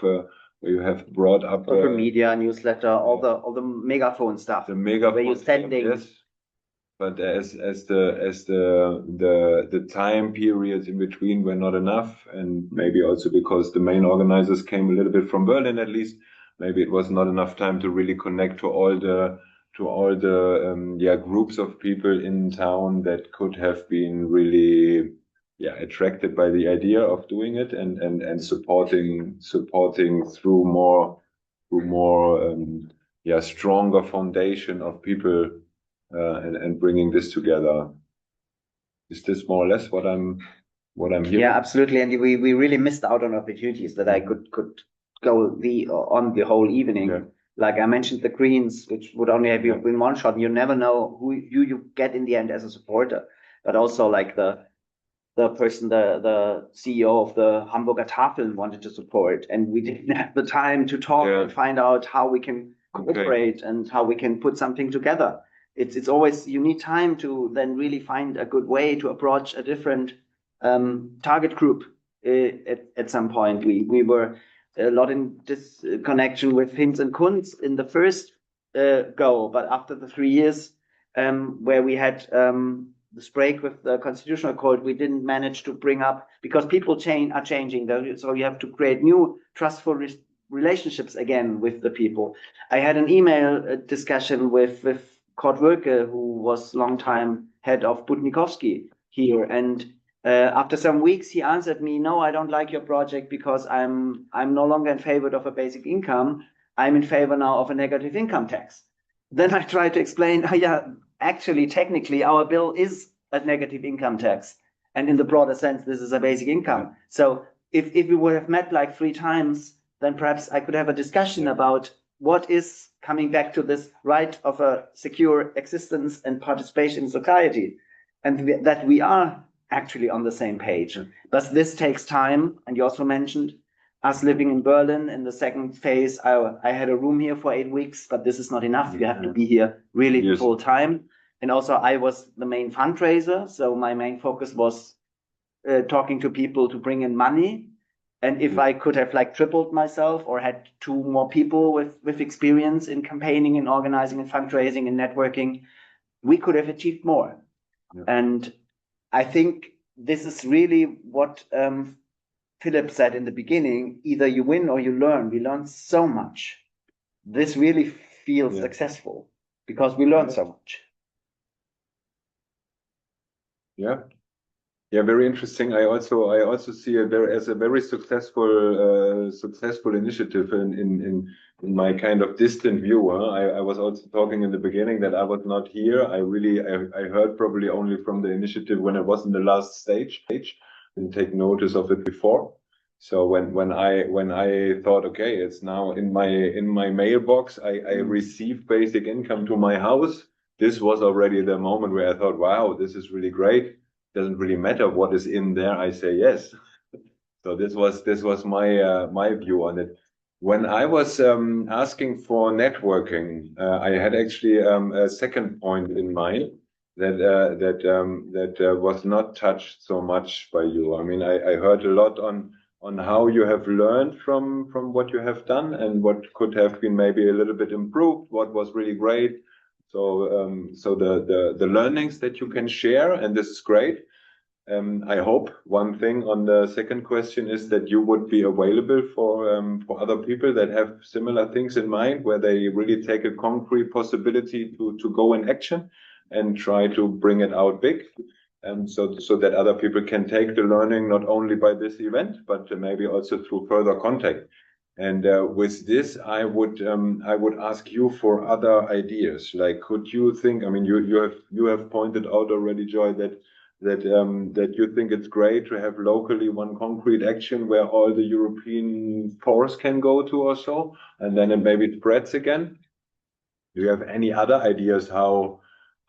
S2: brought up
S4: social media, newsletter, all the megaphone stuff.
S2: The megaphone
S4: where you're sending.
S2: Yes. But as the time periods in between were not enough, and maybe also because the main organizers came a little bit from Berlin, at least, maybe it was not enough time to really connect to all the groups of people in town that could have been really attracted by the idea of doing it and supporting through more stronger foundation of people and bringing this together. Is this more or less what I'm hearing?
S4: Yeah, absolutely. And we really missed out on opportunities that I could go on the whole evening.
S2: Yeah.
S4: Like I mentioned, the Greens, which would only have been one shot. You never know who you get in the end as a supporter. But also like the person, the CEO of the Hamburger Tafel wanted to support, and we didn't have the time to talk and find out how we can cooperate and how we can put something together. It's always, you need time to then really find a good way to approach a different target group. At some point, we were a lot in this connection with Hinz and Kunz in the first go, but after the 3 years where we had this break with the constitutional code, we didn't manage to bring up, because people are changing, so you have to create new trustful relationships again with the people. I had an email discussion with Kurt Wölke, who was long time head of Butnikovsky here, and after some weeks he answered me, "No, I don't like your project because I'm no longer in favor of a basic income. I'm in favor now of a negative income tax." Then I tried to explain, actually, technically, our bill is a negative income tax, and in the broader sense, this is a basic income. So if we would have met like 3 times, then perhaps I could have a discussion about what is coming back to this right of a secure existence and participation in society, and that we are actually on the same page. But this takes time, and you also mentioned us living in Berlin in the second phase. I had a room here for 8 weeks, but this is not enough. You have to be here really full time. And also I was the main fundraiser, so my main focus was talking to people to bring in money. And if I could have like tripled myself or had 2 more people with experience in campaigning and organizing and fundraising and networking, we could have achieved more. Yeah. And I think this is really what Philip said in the beginning: either you win or you learn. We learned so much. This really feels successful because we learned so much.
S2: Yeah. Yeah, very interesting. I also see it as a very successful initiative in my kind of distant view. I was also talking in the beginning that I was not here. I heard probably only from the initiative when it was in the last stage. Didn't take notice of it before. So when I thought, okay, it's now in my mailbox, I receive basic income to my house. This was already the moment where I thought, wow, this is really great. Doesn't really matter what is in there. I say yes. So this was my view on it. When I was asking for networking, I had actually a second point in mind that was not touched so much by you. I mean, I heard a lot on how you have learned from what you have done and what could have been maybe a little bit improved, what was really great. So the learnings that you can share, and this is great. I hope one thing on the second question is that you would be available for other people that have similar things in mind, where they really take a concrete possibility to go in action and try to bring it out big, so that other people can take the learning not only by this event, but maybe also through further contact. And with this, I would ask you for other ideas. Like, could you think? I mean, you have pointed out already, Joy, that you think it's great to have locally one concrete action where all the European force can go to or so, and then maybe it spreads again. Do you have any other ideas how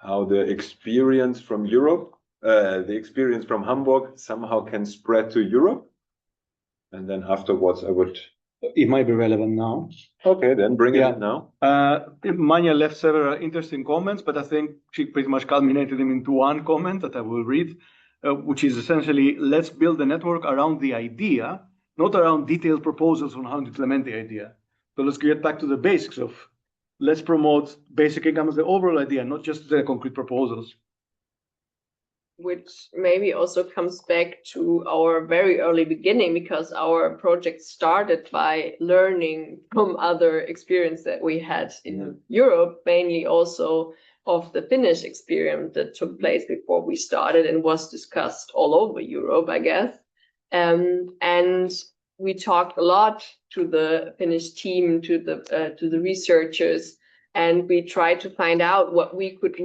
S2: the experience from Europe, the experience from Hamburg somehow can spread to Europe? And then afterwards,
S1: It might be relevant now.
S2: Okay, then bring it in now.
S1: Manya left several interesting comments, but I think she pretty much culminated them into one comment that I will read, which is essentially, let's build a network around the idea, not around detailed proposals on how to implement the idea. So let's get back to the basics of, let's promote basic income as the overall idea, not just the concrete proposals.
S5: Which maybe also comes back to our very early beginning, because our project started by learning from other experience that we had in Europe, mainly also of the Finnish experience that took place before we started and was discussed all over Europe, I guess. And we talked a lot to the Finnish team, to the researchers, and we tried to find out what we could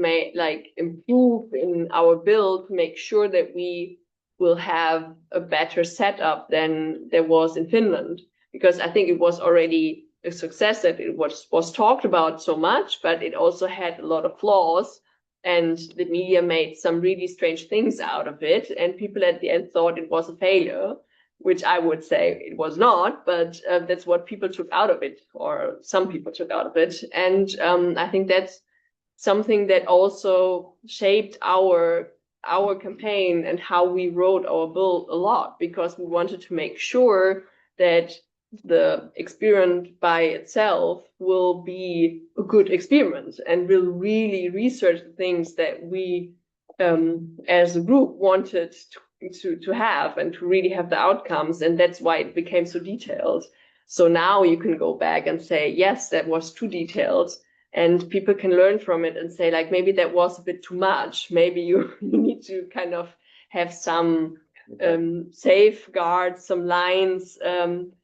S5: improve in our build to make sure that we will have a better setup than there was in Finland. Because I think it was already a success that it was talked about so much, but it also had a lot of flaws, and the media made some really strange things out of it, and people at the end thought it was a failure, which I would say it was not, but that's what people took out of it, or some people took out of it. And I think that's something that also shaped our campaign and how we wrote our bill a lot, because we wanted to make sure that the experiment by itself will be a good experiment and will really research the things that we as a group wanted to have and to really have the outcomes. And that's why it became so detailed. So now you can go back and say, yes, that was too detailed, and people can learn from it and say, like, maybe that was a bit too much. Maybe you need to kind of have some safeguards, some lines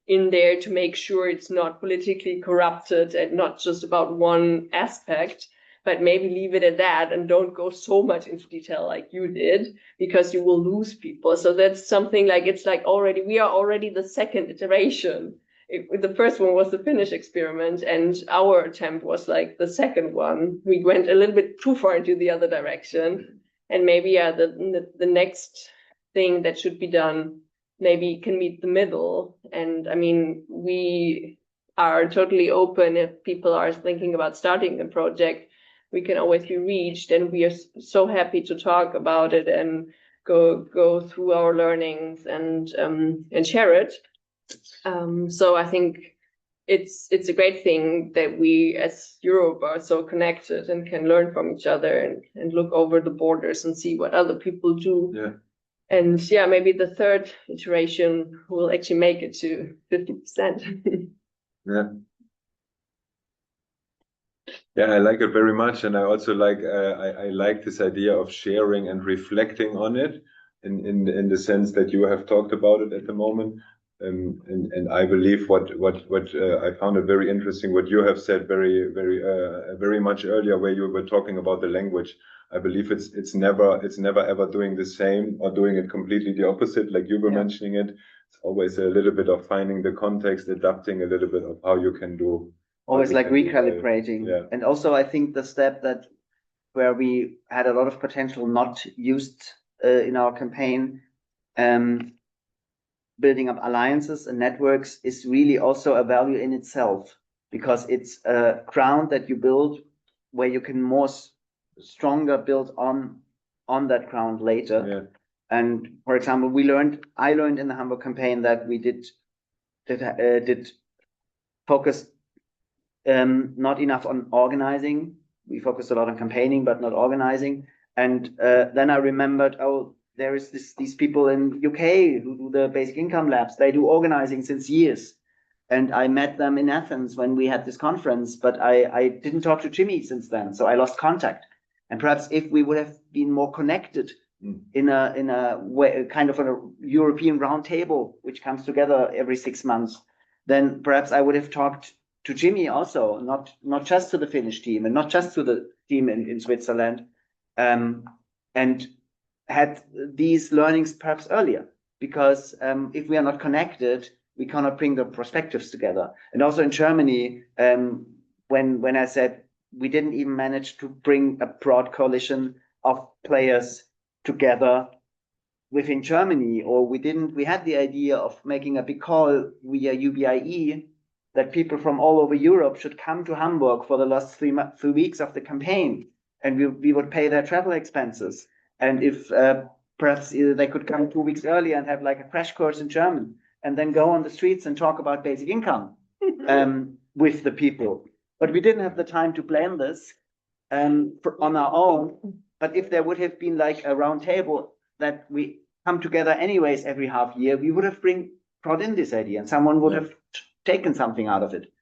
S5: in there to make sure it's not politically corrupted and not just about one aspect, but maybe leave it at that and don't go so much into detail like you did, because you will lose people. So that's something like, it's like already, we are already the second iteration. The first one was the Finnish experiment, and our attempt was like the second one. We went a little bit too far into the other direction, and maybe the next thing that should be done maybe can meet the middle. And I mean, we are totally open if people are thinking about starting a project. We can always be reached, and we are so happy to talk about it and go through our learnings and share it. So I think it's a great thing that we as Europe are so connected and can learn from each other and look over the borders and see what other people do.
S2: Yeah.
S5: And yeah, maybe the third iteration will actually make it to 50%.
S2: Yeah. Yeah, I like it very much, and I also like I like this idea of sharing and reflecting on it, in the sense that you have talked about it at the moment, and I believe what I found it very interesting what you have said very much earlier, where you were talking about the language. I believe it's never ever doing the same or doing it completely the opposite, like you were mentioning it. It's always a little bit of finding the context, adapting a little bit of how you can do.
S4: Always like recalibrating.
S2: Yeah.
S4: And also I think the step that where we had a lot of potential not used in our campaign, building up alliances and networks is really also a value in itself, because it's a ground that you build where you can more stronger build on that ground later.
S2: Yeah.
S4: And for example, I learned in the Hamburg campaign that we did focus not enough on organizing. We focused a lot on campaigning, but not organizing. And then I remembered, oh, there is these people in UK who do the basic income labs. They do organizing since years. And I met them in Athens when we had this conference, but I didn't talk to Jimmy since then. So I lost contact. And perhaps if we would have been more connected in a way, kind of a European roundtable, which comes together every 6 months, then perhaps I would have talked to Jimmy also, not just to the Finnish team and not just to the team in Switzerland, and had these learnings perhaps earlier. Because if we are not connected, we cannot bring the perspectives together. And also in Germany, when I said we didn't even manage to bring a broad coalition of players together within Germany, or we had the idea of making a big call via UBIE that people from all over Europe should come to Hamburg for the last 3 weeks of the campaign, and we would pay their travel expenses. And if perhaps they could come 2 weeks earlier and have like a crash course in German, and then go on the streets and talk about basic income with the people. But we didn't have the time to plan this on our own. But if there would have been like a round table that we come together anyways every half year, we would have brought in this idea, and someone would have taken something out of it.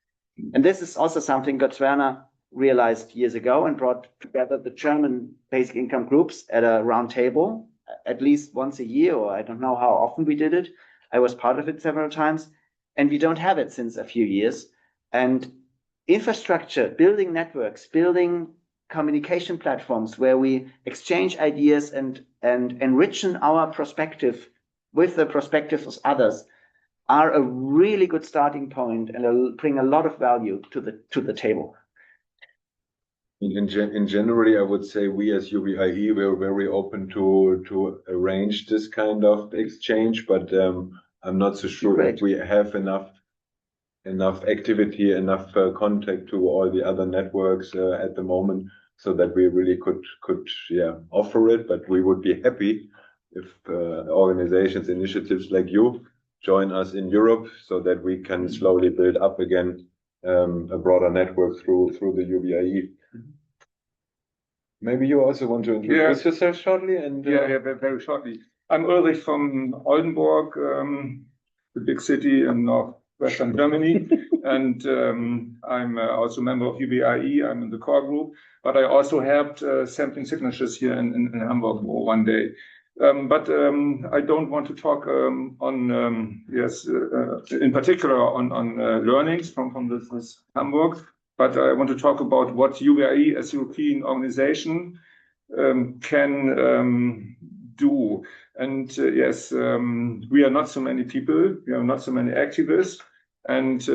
S4: And this is also something Götz Werner realized years ago and brought together the German basic income groups at a round table at least once a year, or I don't know how often we did it. I was part of it several times, and we don't have it since a few years. And infrastructure, building networks, building communication platforms where we exchange ideas and enrichen our perspective with the perspectives of others are a really good starting point and bring a lot of value to the table.
S2: In general, I would say we as UBIE were very open to arrange this kind of exchange, but I'm not so sure if we have enough activity, enough contact to all the other networks at the moment, so that we really could offer it. But we would be happy if organizations, initiatives like you join us in Europe, so that we can slowly build up again a broader network through the UBIE. Maybe you also want to introduce yourself shortly? And
S9: very shortly. I'm Ulrich from Oldenburg, the big city in northwestern Germany, and I'm also a member of UBIE. I'm in the core group, but I also helped sampling signatures here in Hamburg one day. But I don't want to talk in particular on learnings from this Hamburg, but I want to talk about what UBIE as European organization can do. And we are not so many people, we are not so many activists, and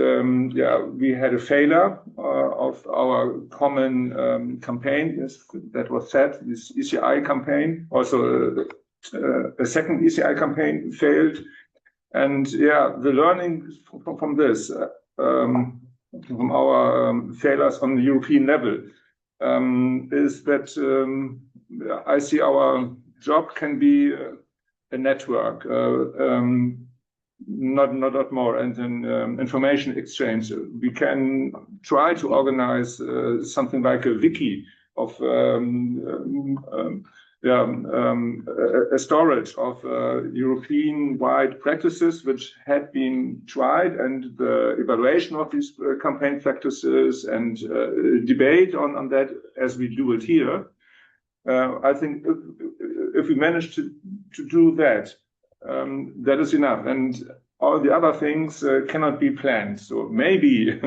S9: we had a failure of our common campaign that was set, this ECI campaign. Also a second ECI campaign failed, and the learning from this, from our failures on the European level, is that I see our job can be a network, not more, and an information exchange. We can try to organize something like a wiki of a storage of European-wide practices which had been tried, and the evaluation of these campaign practices and debate on that as we do it here. I think if we manage to do that, that is enough, and all the other things cannot be planned. So maybe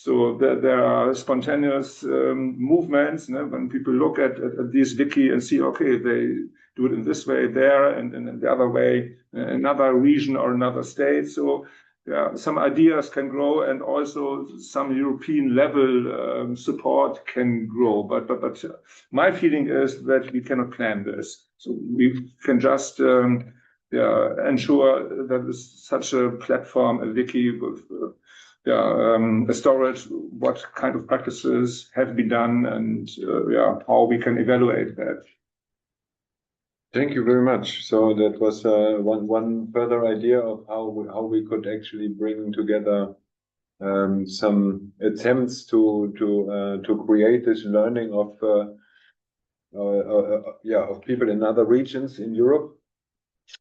S9: there are spontaneous movements, when people look at this wiki and see, okay, they do it in this way there, and in the other way in another region or another state. So some ideas can grow, and also some European level support can grow. But my feeling is that we cannot plan this. So we can just ensure that there's such a platform, a wiki with a storage, what kind of practices have been done, and how we can evaluate that.
S2: Thank you very much. So that was one further idea of how we could actually bring together some attempts to create this learning of of people in other regions in Europe.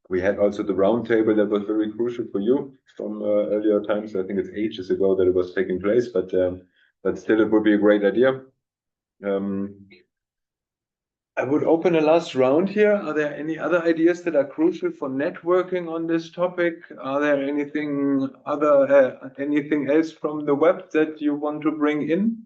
S2: We had also the roundtable that was very crucial for you from earlier times. I think it's ages ago that it was taking place, but still it would be a great idea. I would open a last round here. Are there any other ideas that are crucial for networking on this topic? Are there anything else from the web that you want to bring in?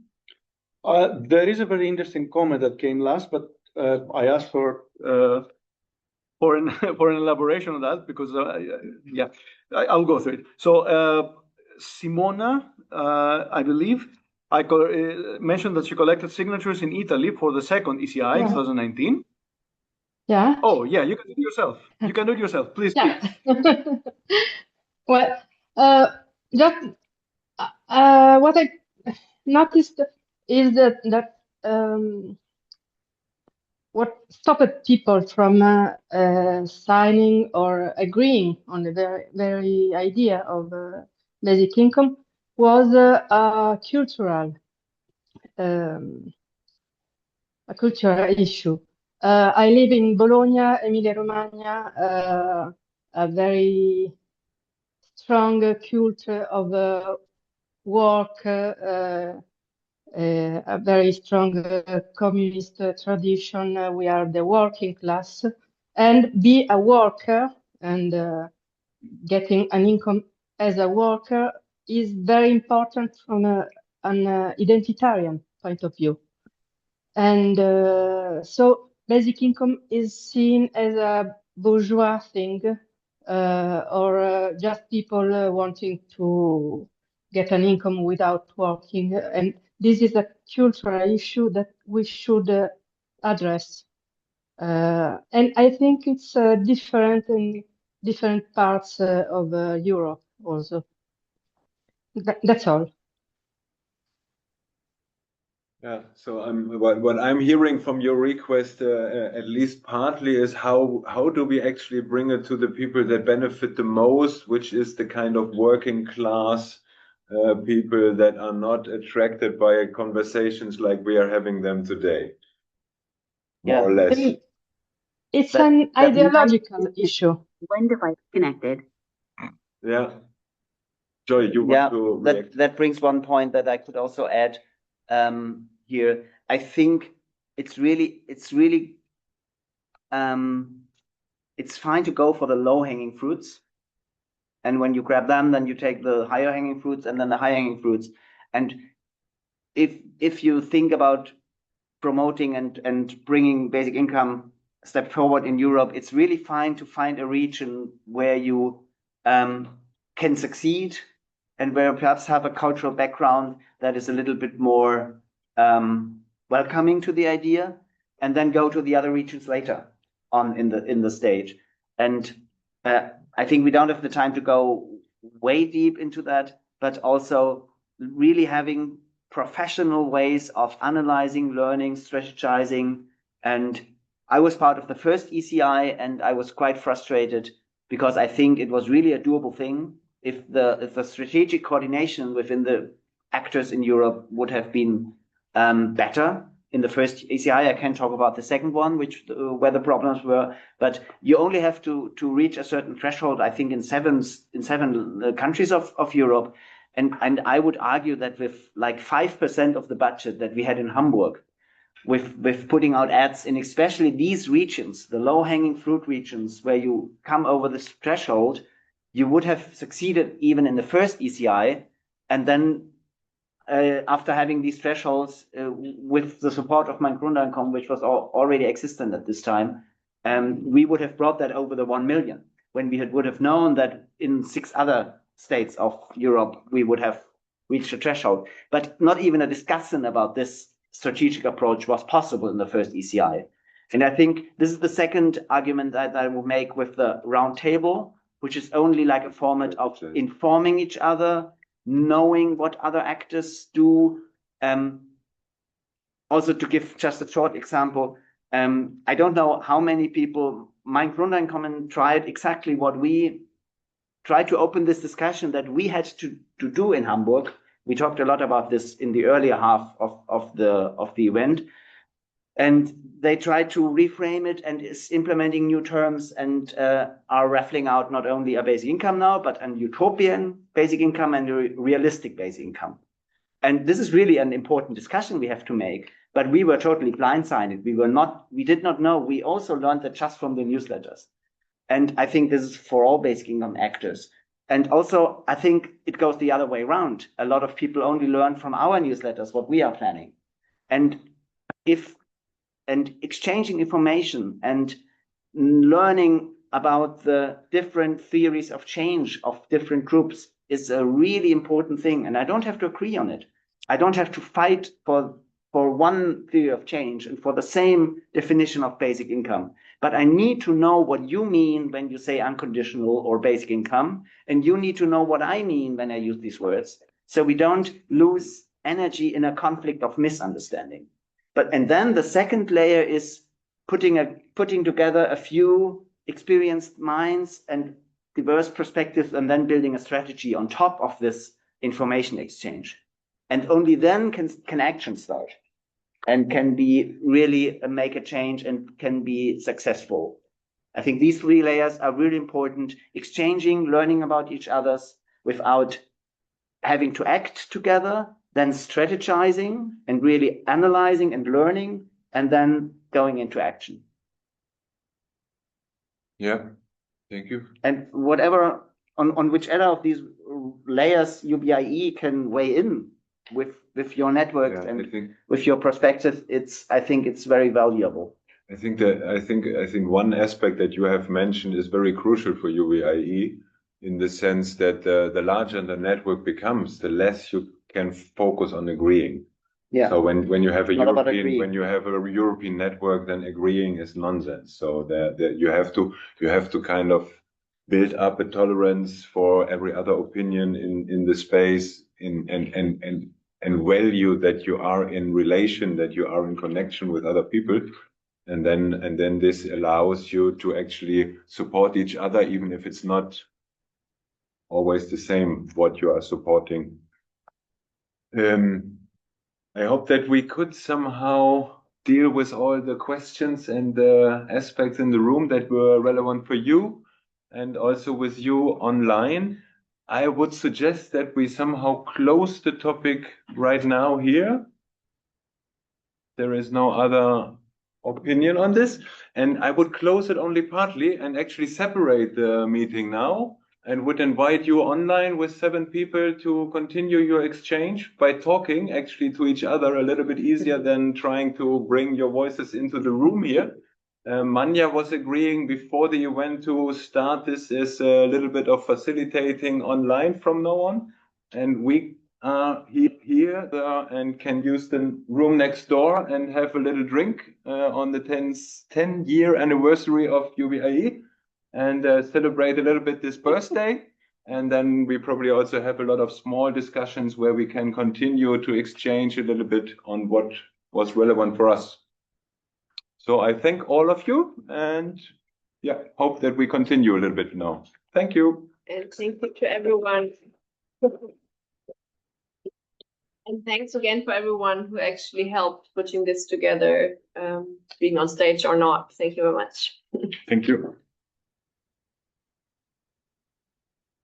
S1: There is a very interesting comment that came last, but I asked for an elaboration on that because I'll go through it. So Simona, I believe, mentioned that she collected signatures in Italy for the second ECI in 2019.
S10: Yeah.
S1: Oh yeah, you can do it yourself. You can do it yourself. Please.
S10: Yeah. Well, just what I noticed is that what stopped people from signing or agreeing on the very idea of basic income was a cultural issue. I live in Bologna, Emilia-Romagna, a very strong culture of work, a very strong communist tradition. We are the working class, and be a worker and getting an income as a worker is very important from an identitarian point of view. And so basic income is seen as a bourgeois thing, or just people wanting to get an income without working. And this is a cultural issue that we should address. And I think it's different in different parts of Europe also. That's all.
S2: Yeah, so what I'm hearing from your request, at least partly, is how do we actually bring it to the people that benefit the most, which is the kind of working class people that are not attracted by conversations like we are having them today, more or less.
S10: It's an ideological issue.
S11: When device connected.
S2: Yeah. Joy, you want to react?
S4: That brings one point that I could also add here. I think it's fine to go for the low-hanging fruits. And when you grab them, then you take the higher hanging fruits and then the higher hanging fruits. And if you think about promoting and bringing basic income a step forward in Europe, it's really fine to find a region where you can succeed and where perhaps have a cultural background that is a little bit more welcoming to the idea, and then go to the other regions later on in the stage. And I think we don't have the time to go way deep into that, but also really having professional ways of analyzing, learning, strategizing. And I was part of the first ECI, and I was quite frustrated because I think it was really a doable thing if the strategic coordination within the actors in Europe would have been better. In the first ECI, I can talk about the second one, where the problems were, but you only have to reach a certain threshold, I think, in seven countries of Europe. And I would argue that with like 5% of the budget that we had in Hamburg, with putting out ads in especially these regions, the low-hanging fruit regions where you come over this threshold, you would have succeeded even in the first ECI. And then after having these thresholds, with the support of Mein Grundeinkommen, which was already existent at this time, we would have brought that over the 1 million, when we would have known that in 6 other states of Europe, we would have reached a threshold. But not even a discussion about this strategic approach was possible in the first ECI. And I think this is the second argument that I will make with the round table, which is only like a format of informing each other, knowing what other actors do. Also, to give just a short example, I don't know how many people, Mein Grundeinkommen tried exactly what we tried to open this discussion that we had to do in Hamburg. We talked a lot about this in the earlier half of the event. And they try to reframe it and is implementing new terms and are raffling out not only a basic income now, but a utopian basic income and a realistic basic income. And this is really an important discussion we have to make, but we were totally blindsided. We did not know. We also learned that just from the newsletters. And I think this is for all basic income actors. And also, I think it goes the other way around. A lot of people only learn from our newsletters what we are planning. And exchanging information and learning about the different theories of change of different groups is a really important thing. And I don't have to agree on it. I don't have to fight for one theory of change and for the same definition of basic income. But I need to know what you mean when you say unconditional or basic income. And you need to know what I mean when I use these words. So we don't lose energy in a conflict of misunderstanding. And then the second layer is putting together a few experienced minds and diverse perspectives, and then building a strategy on top of this information exchange. And only then can action start and can be really make a change and can be successful. I think these three layers are really important: exchanging, learning about each other's without having to act together, then strategizing and really analyzing and learning, and then going into action.
S2: Yeah, thank you.
S4: And whatever, on whichever of these layers UBIE can weigh in with your networks and with your perspective, I think it's very valuable.
S2: I think one aspect that you have mentioned is very crucial for UBIE, in the sense that the larger the network becomes, the less you can focus on agreeing.
S4: Yeah.
S2: So when you have a European network, then agreeing is nonsense. So that you have to kind of build up a tolerance for every other opinion in the space, and value that you are in relation, that you are in connection with other people. And then this allows you to actually support each other, even if it's not always the same what you are supporting. I hope that we could somehow deal with all the questions and the aspects in the room that were relevant for you, and also with you online. I would suggest that we somehow close the topic right now here. There is no other opinion on this, and I would close it only partly and actually separate the meeting now, and would invite you online with 7 people to continue your exchange by talking actually to each other, a little bit easier than trying to bring your voices into the room here. Manja was agreeing before the event to start this as a little bit of facilitating online from now on, and we are here and can use the room next door and have a little drink on the 10-year anniversary of UBIE, and celebrate a little bit this birthday. And then we probably also have a lot of small discussions where we can continue to exchange a little bit on what was relevant for us. So I thank all of you, and yeah, hope that we continue a little bit now. Thank you.
S5: And thank you to everyone. And thanks again for everyone who actually helped putting this together, being on stage or not. Thank you very much.
S2: Thank you.